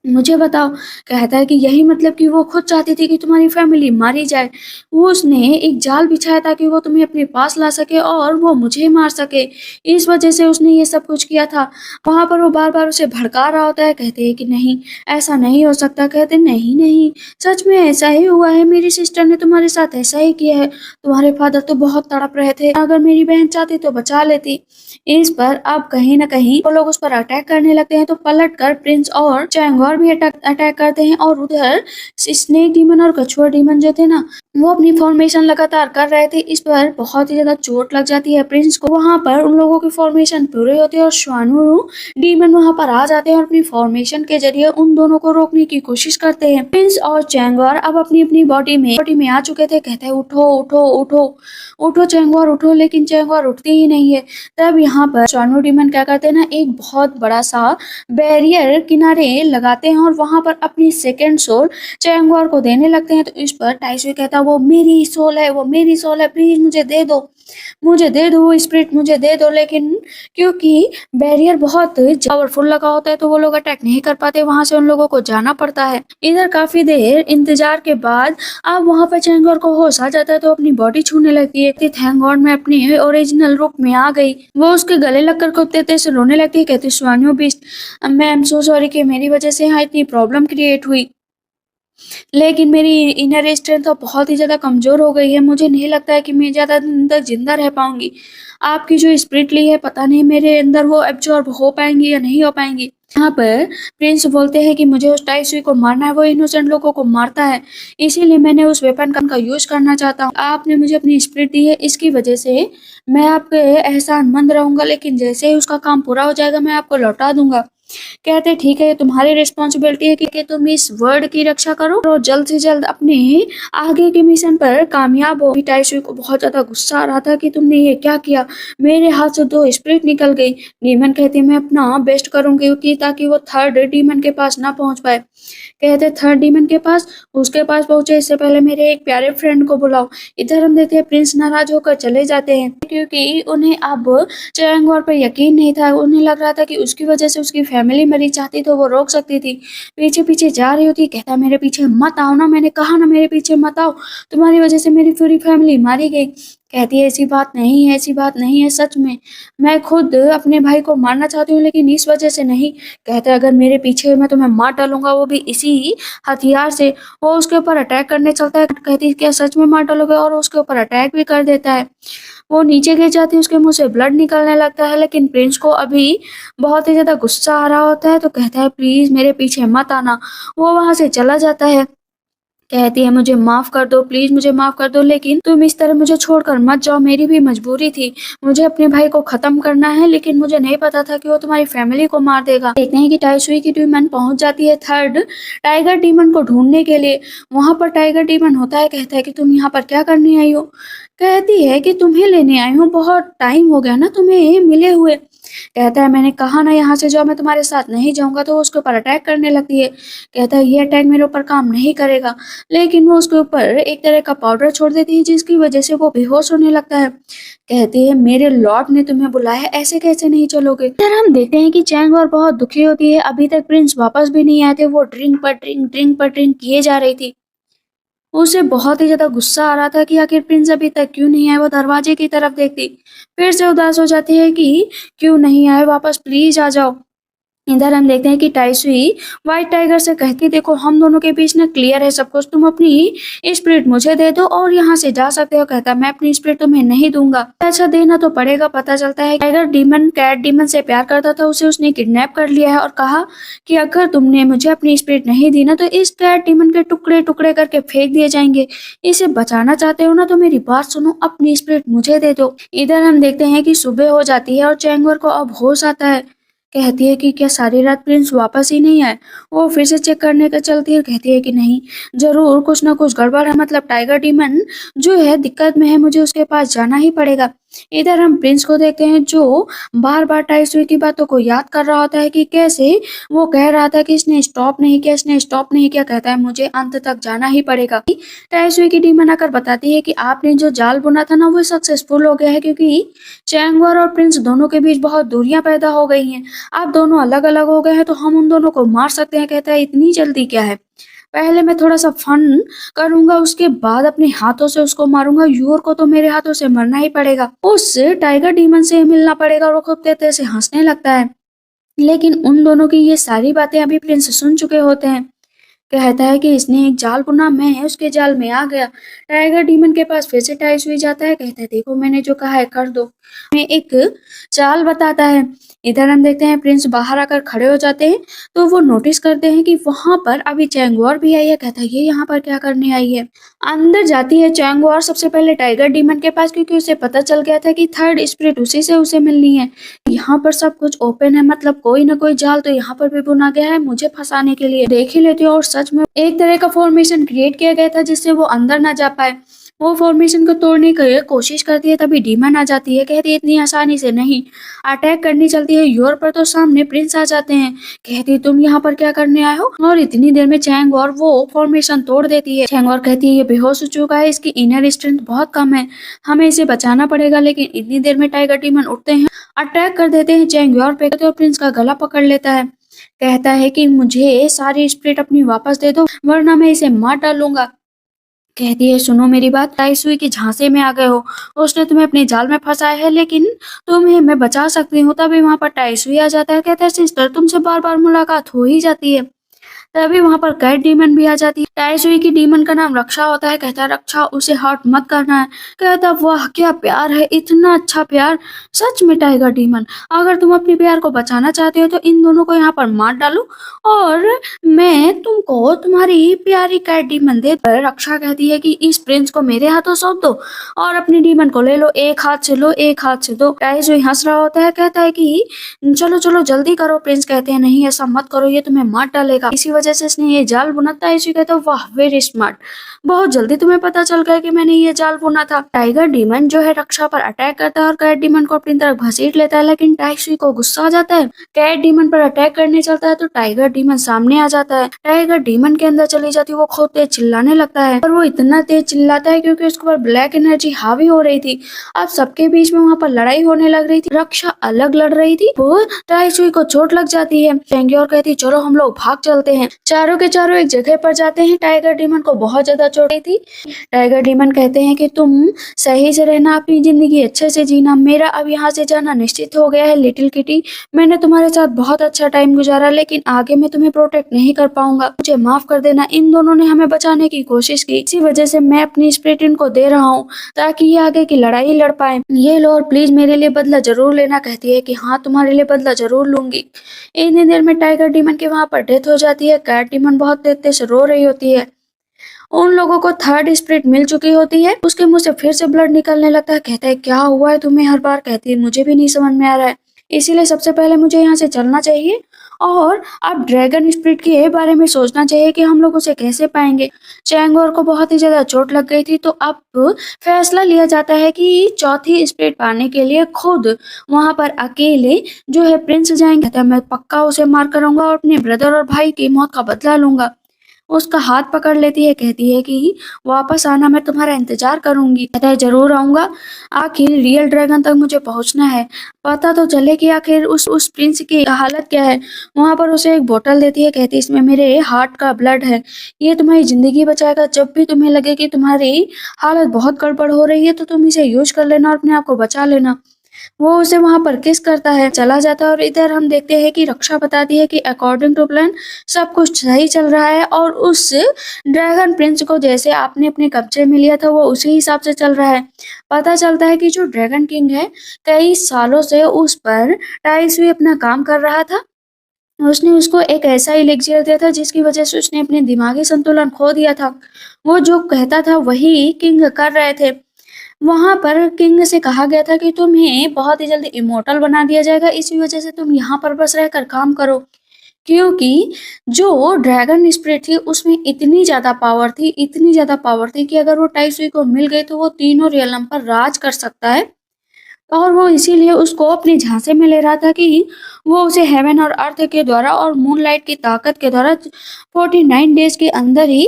मुझे बताओ। कहता है कि यही मतलब कि वो खुद चाहती थी कि तुम्हारी फैमिली मारी जाए। वो उसने एक जाल बिछाया ताकि वो तुम्हें अपने पास ला सके और वो मुझे मार सके, इस वजह से उसने ये सब कुछ किया था। वहां पर वो बार बार उसे भड़का रहा होता है। कहते हैं कि नहीं, ऐसा नहीं हो सकता। कहते नहीं नहीं, सच में ऐसा ही हुआ है, मेरी सिस्टर ने तुम्हारे साथ ऐसा ही किया है। तुम्हारे फादर तो बहुत तड़प रहे थे, अगर मेरी बहन चाहती तो बचा लेती। इस पर अब कहीं न कहीं वो लोग उस पर अटैक करने लगते हैं, तो पलट कर प्रिंस और चैंगोर भी अटैक करते हैं। और उधर स्नेक डीमन और कछुआ डीमन जो थे ना, वो अपनी फॉर्मेशन लगातार कर रहे थे। इस पर बहुत ही ज्यादा चोट लग जाती है प्रिंस को। वहां पर उन लोगों की फॉर्मेशन पूरी होती है और श्वानु डीमन वहां पर आ जाते हैं और अपनी फॉर्मेशन के जरिए उन दोनों को रोकने की कोशिश करते हैं। प्रिंस और चैंगवार अब अपनी अपनी बॉडी में आ चुके थे। कहते हैं उठो उठो उठो उठो चैंगवार उठो, लेकिन चैंगवार उठती ही नहीं है। तब यहाँ पर श्वानु डीमन क्या करते हैं ना, एक बहुत बड़ा सा बैरियर किनारे लगाते हैं और वहां पर अपनी सेकेंड सोल चैंगवार को देने लगते हैं। तो इस पर टाइसुई कहता है वो मेरी सोल है, वो मेरी सोल है, प्लीज मुझे दे दो, मुझे दे दो वो स्पिरिट, मुझे दे दो। लेकिन क्योंकि बैरियर बहुत पावरफुल लगा होता है तो वो लोग अटैक नहीं कर पाते, वहां से उन लोगों को जाना पड़ता है। इधर काफी देर इंतजार के बाद अब वहां पर चैंगवार को होश आ जाता है तो अपनी बॉडी छूने लगती है। थैंक गॉड मैं अपनी ओरिजिनल रूप में आ गई। वो उसके गले लगकर खूब तेज से रोने लगती है। कहती स्वान्यो बीस्ट, मैं एम सो सॉरी कि मेरी वजह से यहाँ इतनी प्रॉब्लम क्रिएट हुई, लेकिन मेरी इनर स्ट्रेंथ तो बहुत ही ज़्यादा कमज़ोर हो गई है। मुझे नहीं लगता है कि मैं ज़्यादा दिन तक जिंदा रह पाऊंगी। आपकी जो स्पिरिट ली है पता नहीं मेरे अंदर वो एब्जॉर्ब हो पाएंगी या नहीं हो पाएंगी। यहाँ पर प्रिंस बोलते हैं कि मुझे उस टाइसुई को मारना है, वो इनोसेंट लोगों को मारता है, इसीलिए मैंने उस वेपन का यूज करना चाहता हूँ। आपने मुझे अपनी स्पिरिट दी है, इसकी वजह से मैं आपके एहसानमंद रहूंगा, लेकिन जैसे ही उसका काम पूरा हो जाएगा मैं आपको लौटा दूंगा। कहते ठीक है, ये तुम्हारी रिस्पॉन्सिबिलिटी है कि तुम इस वर्ड की रक्षा करो और जल्द से जल्द अपने आगे के मिशन पर कामयाब हो। टाइसुई को बहुत ज्यादा गुस्सा आ रहा था कि तुमने ये क्या किया, मेरे हाथ से दो स्पिरिट निकल गई। डीमन कहती मैं अपना बेस्ट करूंगी कि ताकि वो थर्ड डीमन के पास ना पहुंच पाए। कहते थर्ड डीमन के पास, उसके पास पहुंचे इससे पहले मेरे एक प्यारे फ्रेंड को बुलाओ। इधर हम देखते हैं प्रिंस नाराज होकर चले जाते हैं क्योंकि उन्हें अब चैंगवार पर यकीन नहीं था। उन्हें लग रहा था कि उसकी वजह से उसकी फैमिली मरी, चाहती तो वो रोक सकती थी, पीछे पीछे जा रही होती। कहता मेरे पीछे मत आओ ना, मैंने कहा ना मेरे पीछे मत आओ, तुम्हारी वजह से मेरी पूरी फैमिली मारी गई। कहती है ऐसी बात नहीं है, ऐसी बात नहीं है, सच में मैं खुद अपने भाई को मारना चाहती हूँ लेकिन इस वजह से नहीं। कहते अगर मेरे पीछे मैं तुम्हें मार डालूंगा, वो भी इसी हथियार से। वो उसके ऊपर अटैक करने चलता है। कहती क्या सच में मार डालोगे, और उसके ऊपर अटैक भी कर देता है। वो नीचे गिर जाती है, उसके मुंह से ब्लड निकलने लगता है, लेकिन प्रिंस को अभी बहुत ही ज्यादा गुस्सा आ रहा होता है तो कहता है प्लीज मेरे पीछे मत आना। वो वहां से चला जाता है। कहती है मुझे माफ कर दो, प्लीज मुझे माफ कर दो, लेकिन तुम इस तरह मुझे छोड़कर मत जाओ, मेरी भी मजबूरी थी, मुझे अपने भाई को खत्म करना है, लेकिन मुझे नहीं पता था कि वो तुम्हारी फैमिली को मार देगा। देखते हैं कि टाइसुई की डीमन पहुंच जाती है थर्ड टाइगर डीमन को ढूंढने के लिए। वहां पर टाइगर डीमन होता है। कहता है कि तुम यहाँ पर क्या करने आई हो। कहती है कि तुम्हें लेने आई हूँ, बहुत टाइम हो गया ना तुम्हें मिले हुए। कहता है मैंने कहा ना यहाँ से जाओ, मैं तुम्हारे साथ नहीं जाऊंगा। तो वो उसके ऊपर अटैक करने लगती है। कहता है ये अटैक मेरे ऊपर काम नहीं करेगा, लेकिन वो उसके ऊपर एक तरह का पाउडर छोड़ देती है जिसकी वजह से वो बेहोश होने लगता है। कहती है मेरे लॉर्ड ने तुम्हें बुलाया है, ऐसे कैसे नहीं चलोगे। फिर हम देखते हैं कि चैंग और बहुत दुखी होती है, अभी तक प्रिंस वापस भी नहीं आए थे। वो ड्रिंक पर ड्रिंक किए जा रही थी। उसे बहुत ही ज्यादा गुस्सा आ रहा था कि आखिर प्रिंस अभी तक क्यों नहीं आया। वो दरवाजे की तरफ देखती, फिर से उदास हो जाती है कि क्यों नहीं आए वापस, प्लीज आ जाओ। इधर हम देखते हैं कि टाइसुई व्हाइट टाइगर से कहती देखो हम दोनों के बीच ना क्लियर है सब कुछ, तुम अपनी स्पिरिट मुझे दे दो और यहाँ से जा सकते हो। कहता मैं अपनी स्पिरिट तुम्हें नहीं दूंगा। अच्छा देना तो पड़ेगा। पता चलता है टाइगर डीमन कैट डीमन से प्यार करता था, उसे उसने किडनैप कर लिया है और कहा कि अगर तुमने मुझे अपनी स्पिरिट नहीं दी ना तो इस कैट डीमन के टुकड़े टुकड़े करके फेंक दिए जाएंगे। इसे बचाना चाहते हो ना तो मेरी बात सुनो, अपनी स्पिरिट मुझे दे दो। इधर हम देखते हैं कि सुबह हो जाती है और चैंगवर को अब होश आता है। कहती है कि क्या सारी रात प्रिंस वापस ही नहीं आए। वो फिर से चेक करने का चलती है। कहती है कि नहीं, जरूर कुछ ना कुछ गड़बड़ है, मतलब टाइगर डीमन जो है दिक्कत में है, मुझे उसके पास जाना ही पड़ेगा। इधर हम प्रिंस को देखते हैं जो बार बार टाइसुई की बातों को याद कर रहा होता है कि कैसे वो कह रहा था कि इसने स्टॉप नहीं किया, इसने स्टॉप नहीं किया। कहता है मुझे अंत तक जाना ही पड़ेगा। टाइसुई की डीमन आकर बताती है कि आपने जो जाल बुना था ना वो सक्सेसफुल हो गया है, क्योंकि चैंगवर और प्रिंस दोनों के बीच बहुत दूरियां पैदा हो गई हैं। आप दोनों अलग अलग हो गए हैं तो हम उन दोनों को मार सकते हैं। कहता है इतनी जल्दी क्या है, पहले मैं थोड़ा सा फन करूंगा, उसके बाद अपने हाथों से उसको मारूंगा। यूर को तो मेरे हाथों से मरना ही पड़ेगा, उससे टाइगर डीमन से मिलना पड़ेगा। और वो खूब तेज से हंसने लगता है। लेकिन उन दोनों की ये सारी बातें अभी प्रिंस सुन चुके होते हैं। कहता है कि इसने एक जाल बुना, मैं उसके जाल में आ गया। टाइगर डीमन के पास फिर से टाइस हुई जाता है, कहता है देखो मैंने जो कहा है कर दो। में एक चाल बताता है। इधर हम देखते हैं प्रिंस बाहर आकर खड़े हो जाते हैं, तो वो नोटिस करते हैं कि वहां पर अभी चैंगवॉर भी आई है। कहता है ये यहाँ पर क्या करने आई है। अंदर जाती है चैंगवॉर सबसे पहले टाइगर डीमन के पास, क्योंकि उसे पता चल गया था कि थर्ड स्पिरिट उसी से उसे मिलनी है। यहाँ पर सब कुछ ओपन है, मतलब कोई ना कोई जाल तो यहाँ पर भी बुना गया है मुझे फंसाने के लिए। देख ही लेती हूँ, और सच में एक तरह का फॉर्मेशन क्रिएट किया गया था जिससे वो अंदर ना जा पाए। वो फॉर्मेशन को तोड़ने की कोशिश करती है, तभी डीमन आ जाती है। कहती है इतनी आसानी से नहीं, अटैक करनी चलती है योर पर, तो सामने प्रिंस आ जाते हैं। कहती तुम यहाँ पर क्या करने आए हो, और इतनी देर में चैंग और वो फॉर्मेशन तोड़ देती है। चैंग और कहती है ये बेहोश हो चुका है, इसकी इनर स्ट्रेंथ बहुत कम है, हमें इसे बचाना पड़ेगा। लेकिन इतनी देर में टाइगर डीमन उठते हैं, अटैक कर देते हैं चैंग और पे, तो प्रिंस का गला पकड़ लेता है। कहता है कि मुझे सारी स्पिरिट अपनी वापस दे दो, वरना मैं इसे मार डालूंगा। कहती है सुनो मेरी बात, ताइसुई के झांसे में आ गए हो, उसने तुम्हें अपने जाल में फंसाया है, लेकिन तुम्हें मैं बचा सकती हूँ। तभी वहां पर ताइसुई आ जाता है। कहता है सिस्टर तुमसे बार बार मुलाकात हो ही जाती है। तभी वहां पर कैट डीमन भी आ जाती है। ताइसुई की डीमन का नाम रक्षा होता है। कहता है रक्षा उसे हर्ट मत करना है। कहता वाह क्या प्यार है, इतना अच्छा प्यार। सच में टाइगर डीमन, अगर तुम अपने प्यार को बचाना चाहते हो तो इन दोनों को यहाँ पर मार डालो, और मैं तुमको तुम्हारी प्यारी कैट डीमन दे। पर रक्षा कहती है कि इस प्रिंस को मेरे हाथों सौंप दो, और अपनी डीमन को ले लो, एक हाथ से लो एक हाथ से दो। ताइसुई हंस रहा होता है। कहता है कि चलो चलो जल्दी करो। प्रिंस कहते हैं नहीं ऐसा मत करो, ये तुम्हें मार डालेगा। इसी वजह से इसने ये जाल बुना था। इसी कहता है वाह वेरी स्मार्ट, बहुत जल्दी तुम्हें पता चल गया कि मैंने ये जाल बुना था। टाइगर डीमन जो है रक्षा पर अटैक करता है और कैट डीमन को अपनी तरफ घसीट लेता है, लेकिन टाइसुई को गुस्सा आ जाता है। कैट डीमन पर अटैक करने चलता है तो टाइगर डीमन सामने आ जाता है। टाइगर डीमन के अंदर चली जाती है, वो खूब तेज चिल्लाने लगता है, और वो इतना तेज चिल्लाता है क्योंकि उसके ऊपर ब्लैक एनर्जी हावी हो रही थी। अब सबके बीच में वहां पर लड़ाई होने लग रही थी। रक्षा अलग लड़ रही थी, वो टाइसुई को चोट लग जाती है। चेंगी और कहती चलो हम लोग भाग चलते हैं। चारों के चारों एक जगह पर जाते हैं। टाइगर डीमन को बहुत ज्यादा चोट आई थी। टाइगर डीमन कहते हैं कि तुम सही से रहना, अपनी जिंदगी अच्छे से जीना, मेरा अब यहाँ से जाना निश्चित हो गया है। लिटिल किटी, मैंने तुम्हारे साथ बहुत अच्छा टाइम गुजारा, लेकिन आगे मैं तुम्हें प्रोटेक्ट नहीं कर पाऊंगा, मुझे माफ कर देना। इन दोनों ने हमें बचाने की कोशिश की, इसी वजह से मैं अपनी स्पिरिट इनको दे रहा हूँ ताकि ये आगे की लड़ाई लड़ पाए। ये लो, और प्लीज मेरे लिए बदला जरूर लेना। कहती है कि हाँ तुम्हारे लिए बदला जरूर लूंगी। इतनी देर में टाइगर डीमन की वहां पर डेथ हो जाती है। कैट डीमन बहुत तेज तेज से रो रही होती है। उन लोगों को थर्ड स्पिरिट मिल चुकी होती है। उसके मुंह से फिर से ब्लड निकलने लगता है। कहता है क्या हुआ है तुम्हें हर बार। कहती है मुझे भी नहीं समझ में आ रहा है, इसीलिए सबसे पहले मुझे यहाँ से चलना चाहिए, और अब ड्रैगन स्पिरिट के बारे में सोचना चाहिए कि हम लोग उसे कैसे पाएंगे। चैंगोर को बहुत ही ज्यादा चोट लग गई थी, तो अब फैसला लिया जाता है कि चौथी स्पिरिट पाने के लिए खुद वहां पर अकेले जो है प्रिंस जाएंगे। कहता है मैं पक्का उसे मार करूंगा और अपने ब्रदर और भाई की मौत का बदला लूंगा। उसका हाथ पकड़ लेती है। कहती है कि वापस आना, मैं तुम्हारा इंतजार करूंगी। कहता है जरूर आऊंगा, आखिर रियल ड्रैगन तक मुझे पहुंचना है, पता तो चले कि आखिर उस प्रिंस की हालत क्या है। वहां पर उसे एक बोतल देती है। कहती है इसमें मेरे हार्ट का ब्लड है, ये तुम्हारी जिंदगी बचाएगा। जब भी तुम्हें लगे कि तुम्हारी हालत बहुत गड़बड़ हो रही है तो तुम इसे यूज कर लेना और अपने आप को बचा लेना। वो उसे वहां पर किस करता है, चला जाता है। और इधर हम देखते हैं कि रक्षा बताती है कि अकॉर्डिंग टू प्लान सब कुछ सही चल रहा है, और उस ड्रैगन प्रिंस को जैसे आपने अपने कब्जे में लिया था वो उसी हिसाब से चल रहा है। पता चलता है कि जो ड्रैगन किंग है कई सालों से उस पर टाइस भी अपना काम कर रहा था। उसने उसको एक ऐसा इलेक्सियर दिया था जिसकी वजह से उसने अपने दिमागी संतुलन खो दिया था। वो जो कहता था वही किंग कर रहे थे। वहां पर किंग से कहा गया था कि तुम्हें बहुत ही जल्दी इमोर्टल बना दिया जाएगा, इसी वजह से तुम यहाँ पर बस रहकर काम करो। क्योंकि जो ड्रैगन स्पिरिट थी उसमें इतनी ज्यादा पावर थी, इतनी ज्यादा पावर थी कि अगर वो टाइसुई को मिल गई तो वो तीनों रियलम पर राज कर सकता है। और वो इसीलिए उसको अपने झांसे में ले रहा था कि वो उसे हेवन और अर्थ के द्वारा और मूनलाइट की ताकत के द्वारा 49 डेज के अंदर ही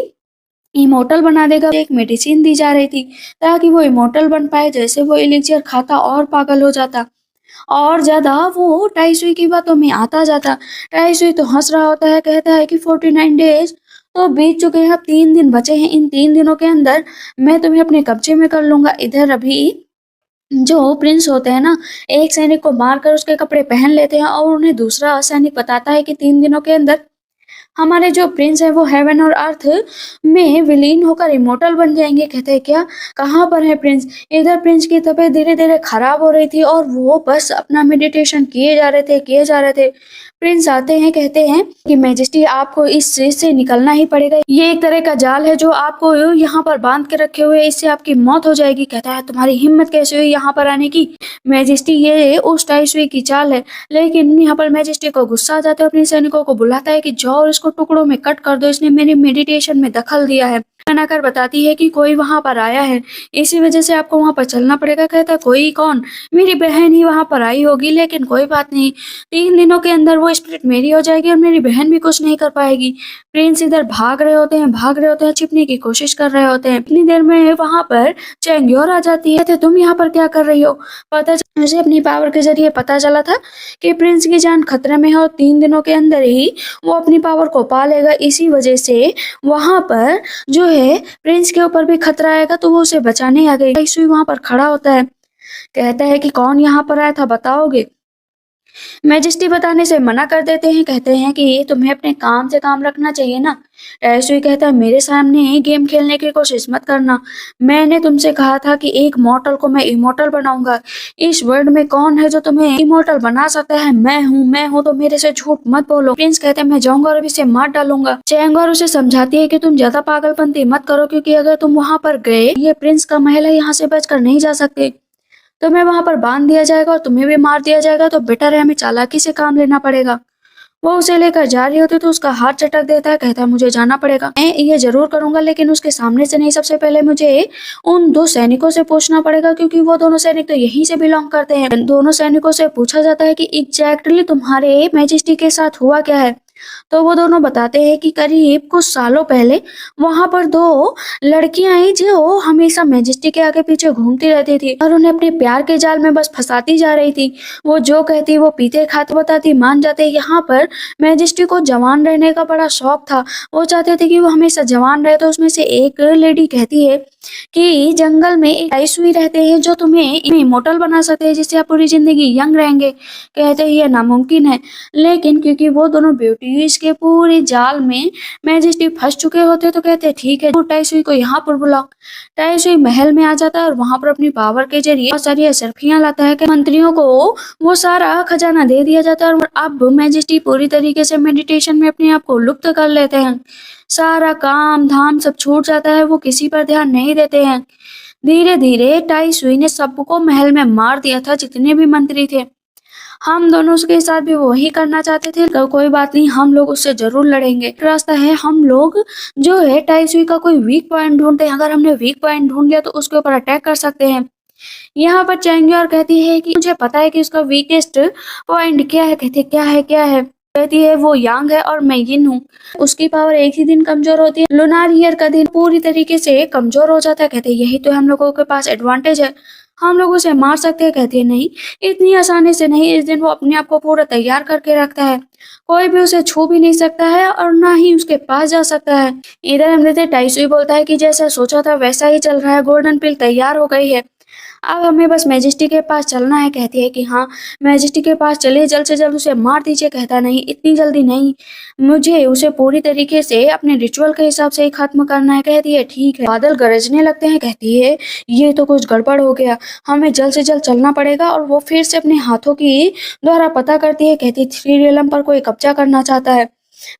इमोर्टल बना देगा। एक मेडिसिन दी जा रही थी ताकि वो इमोर्टल बन पाए। जैसे वो एलिक्सियर खाता और पागल हो जाता, और ज्यादा वो टाइसुई की बातों में आता जाता। टाइसुई तो हंस रहा होता है। कहता है कि 49 डेज तो बीत चुके हैं, अब 3 दिन बचे हैं, इन 3 दिनों के अंदर मैं तुम्हें अपने कब्जे में कर लूंगा। इधर अभी जो प्रिंस होते हैं ना, एक सैनिक को मारकर उसके कपड़े पहन लेते हैं, और उन्हें दूसरा सैनिक बताता है कि 3 दिनों के अंदर हमारे जो प्रिंस है वो हेवन और अर्थ में विलीन होकर इमोर्टल बन जाएंगे। कहते हैं क्या, कहाँ पर है प्रिंस? इधर प्रिंस की तबीयत धीरे धीरे खराब हो रही थी और वो बस अपना मेडिटेशन किए जा रहे थे। प्रिंस आते हैं, कहते हैं कि मैजेस्टी आपको इस चीज से निकलना ही पड़ेगा, ये एक तरह का जाल है जो आपको यहाँ पर बांध के रखे हुए है, इससे आपकी मौत हो जाएगी। कहता है तुम्हारी हिम्मत कैसे हुई यहाँ पर आने की? मैजेस्टी ये उस टाइसुई की चाल है। लेकिन यहाँ पर मैजेस्टी को गुस्सा आ जाता है, अपने सैनिकों को बुलाता है कि जाओ और इसको टुकड़ों में कट कर दो, इसने मेरे मेडिटेशन में दखल दिया है। मना कर बताती है कि कोई वहां पर आया है, इसी वजह से आपको वहां पर चलना पड़ेगा। कहता है कोई कौन? मेरी बहन ही वहां पर आई होगी, लेकिन कोई बात नहीं, 3 दिनों के अंदर वो स्पिरिट मेरी हो जाएगी और मेरी बहन भी कुछ नहीं कर पाएगी। प्रिंस इधर भाग रहे होते हैं, छिपने की कोशिश कर रहे होते हैं। इतनी देर में वहां पर चेंग्योर आ जाती है। कहते तुम यहाँ पर क्या कर रही हो? मुझे अपनी पावर के जरिए पता चला था कि प्रिंस की जान खतरे में है और 3 दिनों के अंदर ही वो अपनी पावर को पा लेगा, इसी वजह से वहां पर जो है प्रिंस के ऊपर भी खतरा आएगा, तो वो उसे बचाने आ गई। टाइसुई वहां पर खड़ा होता है, कहता है कि कौन यहाँ पर आया था, बताओगे? मैजेस्टी बताने से मना कर देते हैं, कहते हैं कि तुम्हें अपने काम से काम रखना चाहिए ना। टाइसुई कहता है मेरे सामने गेम खेलने की कोशिश मत करना, मैंने तुमसे कहा था कि एक मॉर्टल को मैं इमोर्टल बनाऊंगा। इस वर्ल्ड में कौन है जो तुम्हें इमोर्टल बना सकता है? मैं हूँ, तो मेरे से झूठ मत बोलो। प्रिंस कहते हैं मैं जाऊंगा और इसे मार डालूंगा। चैंगवर उसे समझाती है कि तुम ज्यादा पागलपंती मत करो, क्योंकि अगर तुम वहां पर गए, ये प्रिंस का महल है, यहाँ से बचकर नहीं जा सकते, तुम्हें वहां पर बांध दिया जाएगा और तुम्हें भी मार दिया जाएगा, तो बेटर है हमें चालाकी से काम लेना पड़ेगा। वो उसे लेकर जा रही होती तो उसका हाथ चटक देता है, कहता है मुझे जाना पड़ेगा, मैं ये जरूर करूंगा, लेकिन उसके सामने से नहीं, सबसे पहले मुझे उन 2 सैनिकों से पूछना पड़ेगा, क्योंकि वो दोनों सैनिक तो यहीं से बिलोंग करते हैं। दोनों सैनिकों से पूछा जाता है कि एग्जैक्टली तुम्हारे मैजेस्टी के साथ हुआ क्या है। तो वो दोनों बताते हैं कि करीब कुछ सालों पहले वहां पर 2 लड़कियां आई जो हमेशा मैजेस्टी के आगे पीछे घूमती रहती थी और उन्हें अपने प्यार के जाल में बस फंसाती जा रही थी। वो जो कहती वो पीते खाते बताती मान जाते। यहाँ पर मैजेस्टी को जवान रहने का बड़ा शौक था, वो चाहते थे कि वो हमेशा जवान रहे। तो उसमें से एक लेडी कहती है कि जंगल में एक टाइसुई रहते हैं जो तुम्हें इमोर्टल बना सकते हैं, जिससे आप पूरी जिंदगी यंग रहेंगे। कहते हैं ये नामुमकिन है, लेकिन क्योंकि वो दोनों ब्यूटीज के पूरे जाल में मैजेस्टी फंस चुके होते, तो कहते हैं ठीक है, टाइसुई को यहाँ पर बुलाओ। टाइसुई महल में आ जाता है और वहां पर अपनी पावर के जरिए बहुत सारी अशरफियां लाता है कि मंत्रियों को वो सारा खजाना दे दिया जाता है और अब मैजेस्टी पूरी तरीके से मेडिटेशन में अपने आप को लुप्त कर लेते हैं। सारा काम धाम सब छूट जाता है, वो किसी पर ध्यान नहीं देते हैं। धीरे धीरे टाइसुई ने सबको महल में मार दिया था, जितने भी मंत्री थे। हम दोनों के साथ भी वही करना चाहते थे, कोई बात नहीं, हम लोग उससे जरूर लड़ेंगे। एक रास्ता है, हम लोग जो है टाइसुई का कोई वीक पॉइंट ढूंढते हैं, अगर हमने वीक पॉइंट ढूंढ लिया तो उसके ऊपर अटैक कर सकते हैं। यहाँ पर चैंग्योर कहती है कि मुझे पता है कि उसका वीकेस्ट पॉइंट क्या है। कहते क्या है? कहती है वो यांग है और मैं यिन हूँ, उसकी पावर एक ही दिन कमजोर होती है, लुनार ईयर का दिन पूरी तरीके से कमजोर हो जाता है। कहते हैं यही तो हम लोगों के पास एडवांटेज है, हम लोग उसे मार सकते हैं। कहती है नहीं, इतनी आसानी से नहीं, इस दिन वो अपने आप को पूरा तैयार करके रखता है, कोई भी उसे छू भी नहीं सकता है और ना ही उसके पास जा सकता है। इधर हम देखते टाइसुई बोलता है कि जैसा सोचा था वैसा ही चल रहा है, गोल्डन पिल तैयार हो गई है, अब हमें बस मैजेस्टी के पास चलना है। कहती है कि हाँ मैजेस्टी के पास चलिए, जल्द से जल्द उसे मार दीजिए। कहता नहीं, इतनी जल्दी नहीं, मुझे उसे पूरी तरीके से अपने रिचुअल के हिसाब से ही खत्म करना है। कहती है ठीक है। बादल गरजने लगते हैं, कहती है ये तो कुछ गड़बड़ हो गया, हमें जल्द से जल्द चलना पड़ेगा। और वो फिर से अपने हाथों की द्वारा पता करती है, कहती 3 रियलम पर कोई कब्जा करना चाहता है,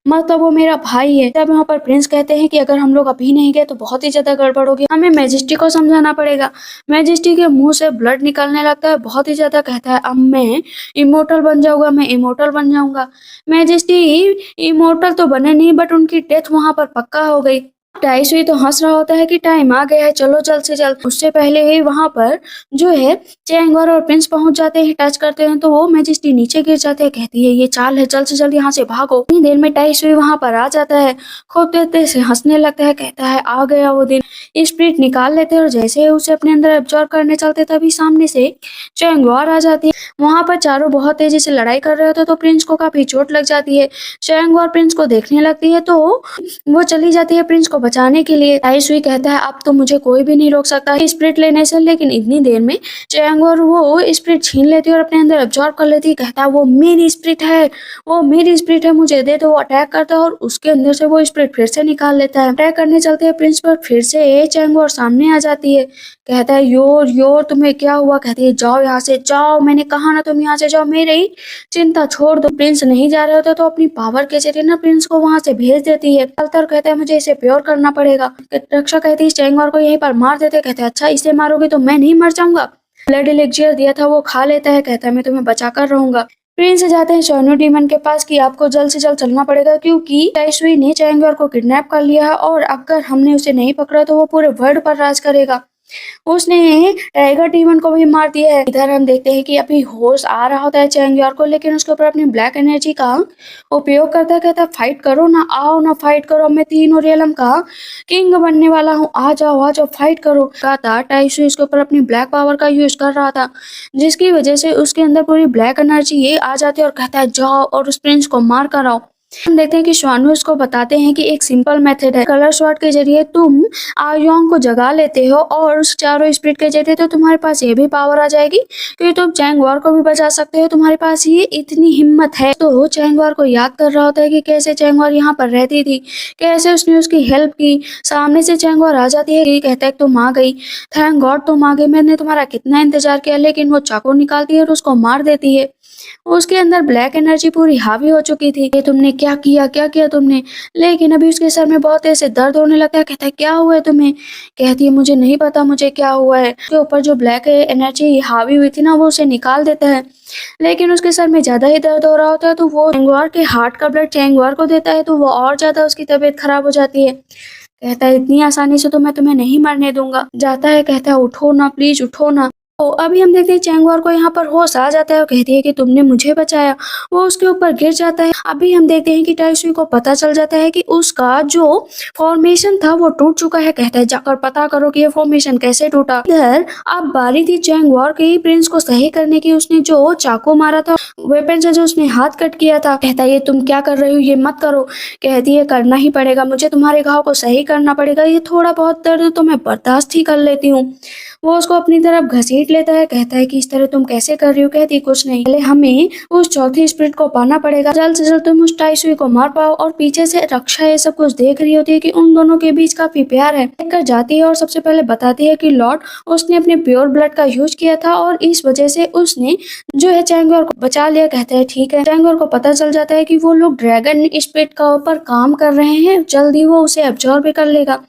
मतलब वो मेरा भाई है। तब यहाँ पर प्रिंस कहते हैं कि अगर हम लोग अभी नहीं गए तो बहुत ही ज्यादा गड़बड़ होगी, हमें मैजेस्टी को समझाना पड़ेगा। मैजेस्टी के मुंह से ब्लड निकलने लगता है बहुत ही ज्यादा, कहता है अब मैं इमोर्टल बन जाऊंगा, मैं इमोर्टल बन जाऊंगा। मैजेस्टी इमोर्टल तो बने नहीं, बट उनकी डेथ वहां पर पक्का हो गई। टाइसुई तो हंस रहा होता है कि टाइम आ गया है, चलो जल्द से जल्द। उससे पहले ही वहां पर जो है चैंगवर और प्रिंस पहुंच जाते हैं, टच करते हैं तो वो मैजेस्टी नीचे गिर जाते हैं। कहती है ये चाल है, जल्द से जल्द यहाँ से भागो। इतनी देर में टाइसुई वहां पर आ जाता है, खूब तेज से हंसने लगता है, कहता है आ गया वो दिन। स्प्रिट निकाल लेते हैं और जैसे ही उसे अपने अंदर एब्जॉर्ब करने चलते तभी सामने से चैंगवर आ जाती है। वहां पर चारों बहुत तेजी से लड़ाई कर रहे होते तो प्रिंस को काफी चोट लग जाती है। चैंगवर प्रिंस को देखने लगती है तो वो चली जाती है प्रिंस को बचाने के लिए। ताई सुई कहता है अब तो मुझे कोई भी नहीं रोक सकता स्प्रिट लेने से, लेकिन इतनी देर में चैंगवर वो स्प्रिट छीन लेती है और अपने अंदर एब्जॉर्ब कर लेती है। कहता है वो मेरी स्प्रिट है, वो मेरी स्प्रिट है, मुझे दे दो। वो अटैक करता है और उसके अंदर से वो स्प्रिट फिर से निकाल लेता है। अटैक करने चलते हैं प्रिंस पर, फिर से चैंगवर सामने आ जाती है। कहता है योर योर तुम्हें क्या हुआ? कहती है जाओ यहाँ से जाओ, मैंने कहा ना तुम यहाँ से जाओ, मेरी चिंता छोड़ दो। प्रिंस नहीं जा रहे होते तो अपनी पावर के जरिए ना प्रिंस को वहां से भेज देती है। अल्तर कहता है मुझे इसे प्योर करना पड़ेगा। रक्षा कहती है चैंगवर को यहीं पर मार देते। कहते हैं अच्छा इसे मारोगे तो मैं नहीं मर जाऊंगा? ब्लड एलिक्सियर दिया था वो खा लेता है। कहता है मैं तुम्हें बचा कर रहूंगा। प्रिंस जाते हैं सोनू डीमन के पास कि आपको जल्द से जल्द चलना पड़ेगा क्योंकि ताइसुई ने चैंगवर को किडनैप कर लिया है और अगर हमने उसे नहीं पकड़ा तो वो पूरे वर्ल्ड पर राज करेगा। उसने टाइगर डीमन को भी मार दिया है। इधर हम देखते हैं कि अभी होश आ रहा होता है चैंगयर को, लेकिन उसके ऊपर अपनी ब्लैक एनर्जी का उपयोग करता है। कहता है फाइट करो ना, आओ ना फाइट करो, मैं तीनों रियलम का किंग बनने वाला हूँ, आ जाओ फाइट करो। कहता टाइसुई इसके ऊपर अपनी ब्लैक पावर का यूज कर रहा था, जिसकी वजह से उसके अंदर पूरी ब्लैक एनर्जी ये आ जाती है और कहता है जाओ और उस प्रिंस को मार कर आओ। हम देखते हैं कि स्वानु उसको बताते हैं कि एक सिंपल मेथड है, कलर शॉट के जरिए तुम आयोंग को जगा लेते हो और उस चारों स्पिरिट के जरिए तो तुम्हारे पास ये भी पावर आ जाएगी कि तुम चैंगवार को भी बचा सकते हो। तुम्हारे पास ये इतनी हिम्मत है। तो चैंगवार को याद कर रहा होता है कि कैसे चैंगवार यहाँ पर रहती थी, कैसे उसने उसकी हेल्प की। सामने से चैंगवार आ जाती है कि कहता है तुम आ गई, थैंक गॉड तुम आ गई, मैंने तुम्हारा कितना इंतजार किया। लेकिन वो चाकू निकालती है और उसको मार देती है। उसके अंदर ब्लैक एनर्जी पूरी हावी हो चुकी थी। ये तुमने क्या किया तुमने? लेकिन अभी उसके सर में बहुत ऐसे दर्द होने लगता है। कहता है क्या हुआ है तुम्हें? कहती है मुझे नहीं पता मुझे क्या हुआ है। उसके ऊपर जो ब्लैक एनर्जी हावी हुई थी ना वो उसे निकाल देता है, लेकिन उसके सर में ज्यादा ही दर्द हो रहा होता है। तो वो चैंगवार के हार्ट का ब्लड चैंगवार को देता है, तो वो और ज्यादा उसकी तबीयत खराब हो जाती है। कहता है इतनी आसानी से तो मैं तुम्हें नहीं मरने दूंगा। जाता है, कहता है उठो ना प्लीज उठो ना। तो अभी हम देखते हैं चैंगवार को यहाँ पर होश आ जाता है और कहती है कि तुमने मुझे बचाया। वो उसके ऊपर गिर जाता है। अभी हम देखते हैं कि टाइसुई को पता चल जाता है कि उसका जो फॉर्मेशन था वो टूट चुका है। कहता है जाकर पता करो कि ये फॉर्मेशन कैसे टूटा। इधर अब बारी थी चैंगवार की प्रिंस को सही करने की। उसने जो चाकू मारा था वेपन से, जो उसने हाथ कट किया था। कहता है ये तुम क्या कर रही हो, ये मत करो। कहती है करना ही पड़ेगा, मुझे तुम्हारे घाव को सही करना पड़ेगा। ये थोड़ा बहुत दर्द तो मैं बर्दाश्त ही कर लेती हूँ। वो उसको अपनी तरफ घसीट लेता है। कहता है कि इस तरह तुम कैसे कर रही हो? कहती कुछ नहीं, पहले हमें उस चौथी स्पिरिट को पाना पड़ेगा, जल्द से जल्द तुम उस टाइसुई को मार पाओ। और पीछे से रक्षा ये सब कुछ देख रही होती है कि उन दोनों के बीच काफी प्यार है। देखकर जाती है और सबसे पहले बताती है कि लॉर्ड उसने अपने प्योर ब्लड का यूज किया था और इस वजह से उसने जो है चैंगवार को बचा लिया। कहता है ठीक है। चैंगवार को पता चल जाता है कि वो लोग ड्रैगन स्पिरिट का ऊपर काम कर रहे हैं, जल्दी वो उसे एब्जॉर्ब भी कर लेगा।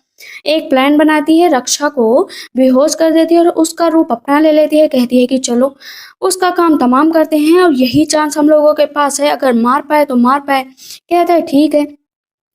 एक प्लान बनाती है, रक्षा को बेहोश कर देती है और उसका रूप अपना ले लेती है। कहती है कि चलो उसका काम तमाम करते हैं और यही चांस हम लोगों के पास है, अगर मार पाए तो मार पाए। कहता है ठीक है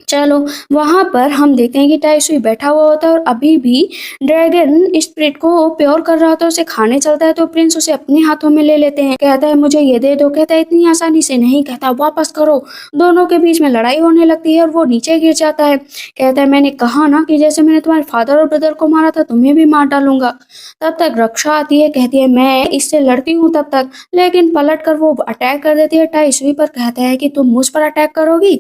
चलो। वहां पर हम देखते हैं कि टाइसुई बैठा हुआ होता है और अभी भी ड्रैगन स्पिरिट को प्योर कर रहा होता है। उसे खाने चलता है तो प्रिंस उसे अपने हाथों में ले लेते हैं। कहता है मुझे ये दे दो। कहता है इतनी आसानी से नहीं। कहता है वापस करो। दोनों के बीच में लड़ाई होने लगती है और वो नीचे गिर जाता है। कहता है मैंने कहा ना कि जैसे मैंने तुम्हारे फादर और ब्रदर को मारा था तुम्हें भी मार डालूंगा। तब तक रक्षा आती है। कहती है मैं इससे लड़ती हूँ तब तक, लेकिन पलट कर वो अटैक कर देती है टाइसुई पर। कहता है कि तुम मुझ पर अटैक करोगी,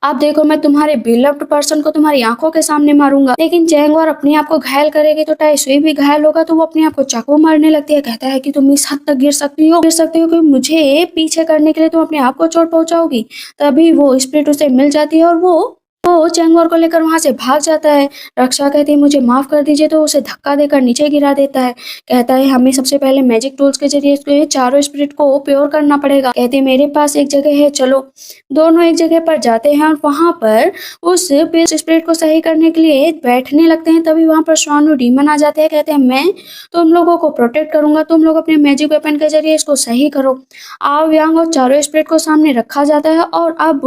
अब देखो मैं तुम्हारे बिलव्ड पर्सन को तुम्हारी आंखों के सामने मारूंगा। लेकिन चैंगवार अपने आप को घायल करेगी तो टाइसुई भी घायल होगा, तो वो अपने आप को चाकू मारने लगती है। कहता है कि तुम इस हद तक गिर सकती हो कि मुझे पीछे करने के लिए तुम अपने आप को चोट पहुंचाओगी। तभी वो स्पिरिट उसे मिल जाती है और वो चैंगवार को लेकर वहां से भाग जाता है। रक्षा कहती है मुझे माफ कर दीजिए, तो उसे धक्का देकर नीचे गिरा देता है। कहता है हमें सबसे पहले मैजिक टूल्स के जरिए इसको चारों स्पिरिट को प्योर करना पड़ेगा। कहती है मेरे पास एक जगह है, चलो। दोनों एक जगह पर जाते हैं और वहां पर उस स्पिरिट को सही करने के लिए बैठने लगते हैं। तभी वहां पर स्वानु डीमन आ जाते हैं। कहते हैं मैं तुम लोगों को प्रोटेक्ट करूंगा, तुम लोग अपने मैजिक वेपन के जरिए इसको सही करो। आओ यांग और चारों स्पिरिट को सामने रखा जाता है और अब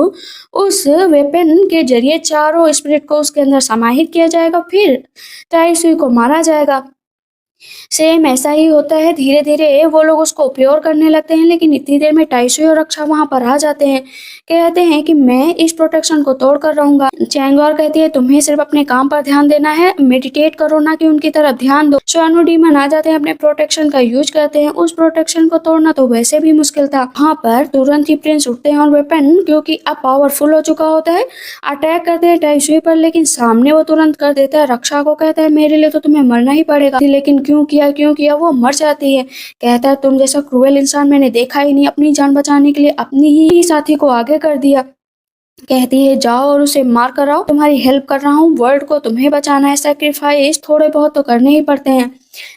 उस वेपन के जरिए चारों स्पिरिट को उसके अंदर समाहित किया जाएगा, फिर टाइसुई को मारा जाएगा। सेम ऐसा ही होता है, धीरे-धीरे वो लोग उसको प्योर करने लगते हैं, लेकिन इतनी देर में ताइशुई और रक्षा वहाँ पर आ जाते हैं। कहते हैं कि मैं इस प्रोटेक्शन को तोड़ कर रहूँगा। चैंगओर कहती है तुम्हें सिर्फ अपने काम पर ध्यान देना है, मेडिटेट करो ना कि उनकी तरफ ध्यान दो। स्वानो डीमन आ जाते हैं, अपने प्रोटेक्शन का यूज करते हैं। उस प्रोटेक्शन को तोड़ना तो वैसे भी मुश्किल था। वहाँ पर तुरंत ही प्रिंस उठते हैं और वेपन क्योंकि अब पावरफुल हो चुका होता है, अटैक करते हैं ताइशुई पर, लेकिन सामने वो तुरंत कर देता है। रक्षा को कहता है मेरे लिए तो तुम्हें मरना ही पड़ेगा, लेकिन क्यों किया, वो मर जाती है। कहता है तुम जैसा क्रूएल इंसान मैंने देखा ही नहीं, अपनी जान बचाने के लिए अपनी ही साथी को आगे कर दिया। कहती है जाओ और उसे मार कर आओ, तुम्हारी हेल्प कर रहा हूँ, वर्ल्ड को तुम्हें बचाना है, सैक्रिफाइस थोड़े बहुत तो करने ही पड़ते हैं।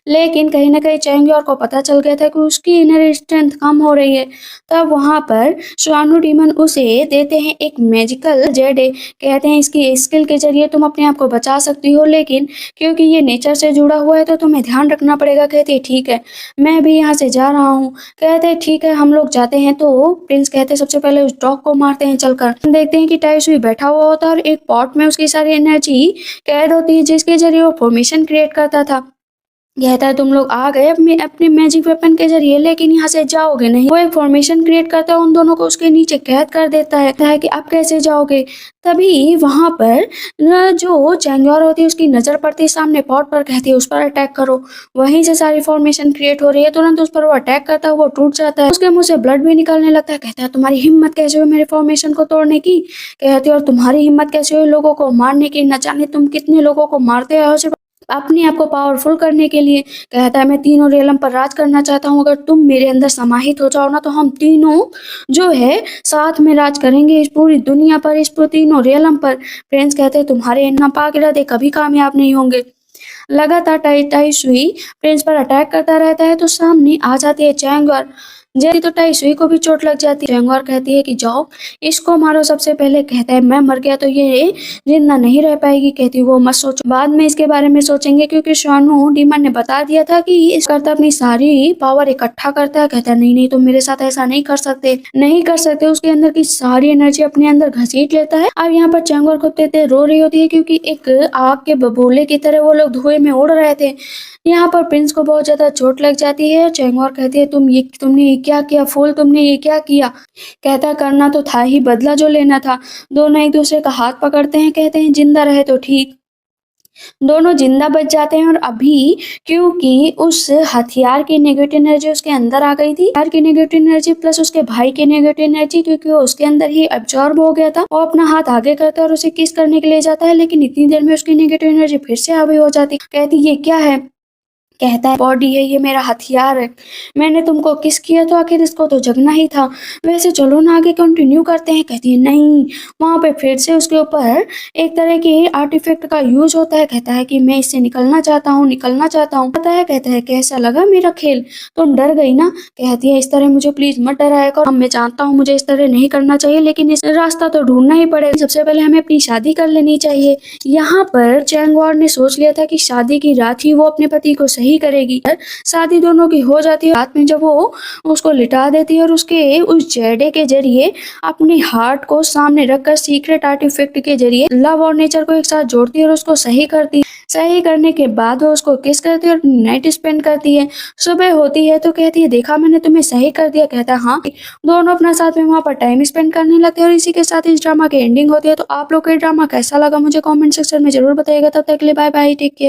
लेकिन कहीं न कहीं चैंगयोर को पता चल गया था कि उसकी इनर स्ट्रेंथ कम हो रही है। तब वहाँ पर स्वानु डीमन उसे देते हैं एक मैजिकल जेड। कहते हैं इसकी स्किल के ज़रिए तुम अपने आप को बचा सकती हो, लेकिन क्योंकि ये नेचर से जुड़ा हुआ है तो तुम्हें ध्यान रखना पड़ेगा। कहती है ठीक है, मैं भी यहाँ से जा रहा हूँ। कहते हैं ठीक है, हम लोग जाते हैं। तो प्रिंस कहते हैं सबसे पहले उस डॉग को मारते हैं चलकर। देखते हैं कि ताइशुई बैठा हुआ होता है और एक पॉट में उसकी सारी एनर्जी कैद होती है, जिसके ज़रिए वो फॉर्मेशन क्रिएट करता था। कहता है तुम लोग आ गए अपने मैजिक वेपन के जरिए, लेकिन यहाँ से जाओगे नहीं। वो एक फॉर्मेशन क्रिएट करता है, उन दोनों को उसके नीचे कैद कर देता है कि अब कैसे जाओगे। तभी वहां पर जो चैंगयोर होती है उसकी नजर पड़ती है सामने पॉट पर। कहती है उस पर अटैक करो। वहीं से सारी फॉर्मेशन क्रिएट हो रही है, तुरंत उस पर वो अटैक करता है, वो टूट जाता है, उसके मुंह से ब्लड भी निकलने लगता है। कहता है तुम्हारी हिम्मत कैसे हुई मेरे फॉर्मेशन को तोड़ने की। कहती है और तुम्हारी हिम्मत कैसे हुई लोगों को मारने की, न जाने तुम कितने लोगों को मारते हो सिर्फ अपने आप को पावरफुल करने के लिए। कहता है मैं तीनों रियलम पर राज करना चाहता हूँ, अगर तुम मेरे अंदर समाहित हो जाओ ना तो हम तीनों जो है साथ में राज करेंगे इस पूरी दुनिया पर, इस पूरी तीनों रियलम पर। फ्रेंड्स कहते हैं तुम्हारे इन नापाक इरादे कभी कामयाब नहीं होंगे। लगातार ताइशुई प्रिंस पर अटैक करता रहता है, तो सामने आ जाती है चैंगर। जैसे तो ताइशुई को भी चोट लग जाती है। चैंगर कहती है कि जाओ इसको मारो सबसे पहले। कहता है मैं मर गया तो ये जिंदा नहीं रह पाएगी। कहती है वो मत सोचो, बाद में इसके बारे में सोचेंगे, क्योंकि स्वानु डीमन ने बता दिया था कि इस करता अपनी सारी पावर इकट्ठा करता है। कहता है नहीं नहीं, तुम मेरे साथ ऐसा नहीं कर सकते, नहीं कर सकते। उसके अंदर की सारी एनर्जी अपने अंदर घसीट लेता है। अब यहाँ पर चैंगर खुद रो रही होती है, क्योंकि एक आग के बबूले की तरह वो लोग धुएं में उड़ रहे थे। यहाँ पर प्रिंस को बहुत ज्यादा चोट लग जाती है। चैंगोर कहती है तुमने ये क्या किया फूल, तुमने ये क्या किया। कहता करना तो था ही, बदला जो लेना था। दोनों एक दूसरे का हाथ पकड़ते हैं, कहते हैं जिंदा रहे तो ठीक। दोनों जिंदा बच जाते हैं। और अभी क्योंकि उस हथियार की नेगेटिव एनर्जी उसके अंदर आ गई थी, हथियार की नेगेटिव एनर्जी प्लस उसके भाई की नेगेटिव एनर्जी, क्योंकि वो उसके अंदर ही एब्जॉर्ब हो गया था। वो अपना हाथ आगे करता है और उसे किस करने के लिए जाता है, लेकिन इतनी देर में उसकी नेगेटिव एनर्जी फिर से हावी हो जाती। कहती ये क्या है। कहता है बॉडी है, ये मेरा हथियार है, मैंने तुमको किस किया तो आखिर इसको तो जगना ही था। वैसे चलो ना आगे कंटिन्यू करते हैं। कहती है नहीं। वहां पे फिर से उसके ऊपर एक तरह के आर्टिफैक्ट का यूज होता है। कहता है कि मैं इससे निकलना चाहता हूँ, निकलना चाहता हूँ। कहता है कैसा लगा मेरा खेल, तुम डर गई ना। कहती है इस तरह मुझे प्लीज मत डराया करो, मैं जानता हूँ मुझे इस तरह नहीं करना चाहिए, लेकिन इस रास्ता तो ढूंढना ही पड़ेगा। सबसे पहले हमें अपनी शादी कर लेनी चाहिए। यहाँ पर चैंगवार ने सोच लिया था कि शादी की रात ही वो अपने पति को सही करेगी। शादी दोनों की हो जाती है। रात में जब वो उसको लिटा देती है और उसके उस जेडे के जरिए अपने हार्ट को सामने रखकर सीक्रेट आर्टिफैक्ट के जरिए लव और नेचर को एक साथ जोड़ती है और उसको सही करती है। सही करने के बाद वो उसको किस करती है और नाइट स्पेंड करती है। सुबह होती है तो कहती है देखा मैंने तुम्हें सही कर दिया। कहता है हाँ। दोनों अपना साथ में वहां पर टाइम स्पेंड करने लगते हैं और इसी के साथ इस ड्रामा की एंडिंग होती है। तो आप लोग को ये ड्रामा कैसा लगा मुझे कमेंट सेक्शन में जरूर बताइएगा। तब तक के लिए बाय बाय, टेक केयर।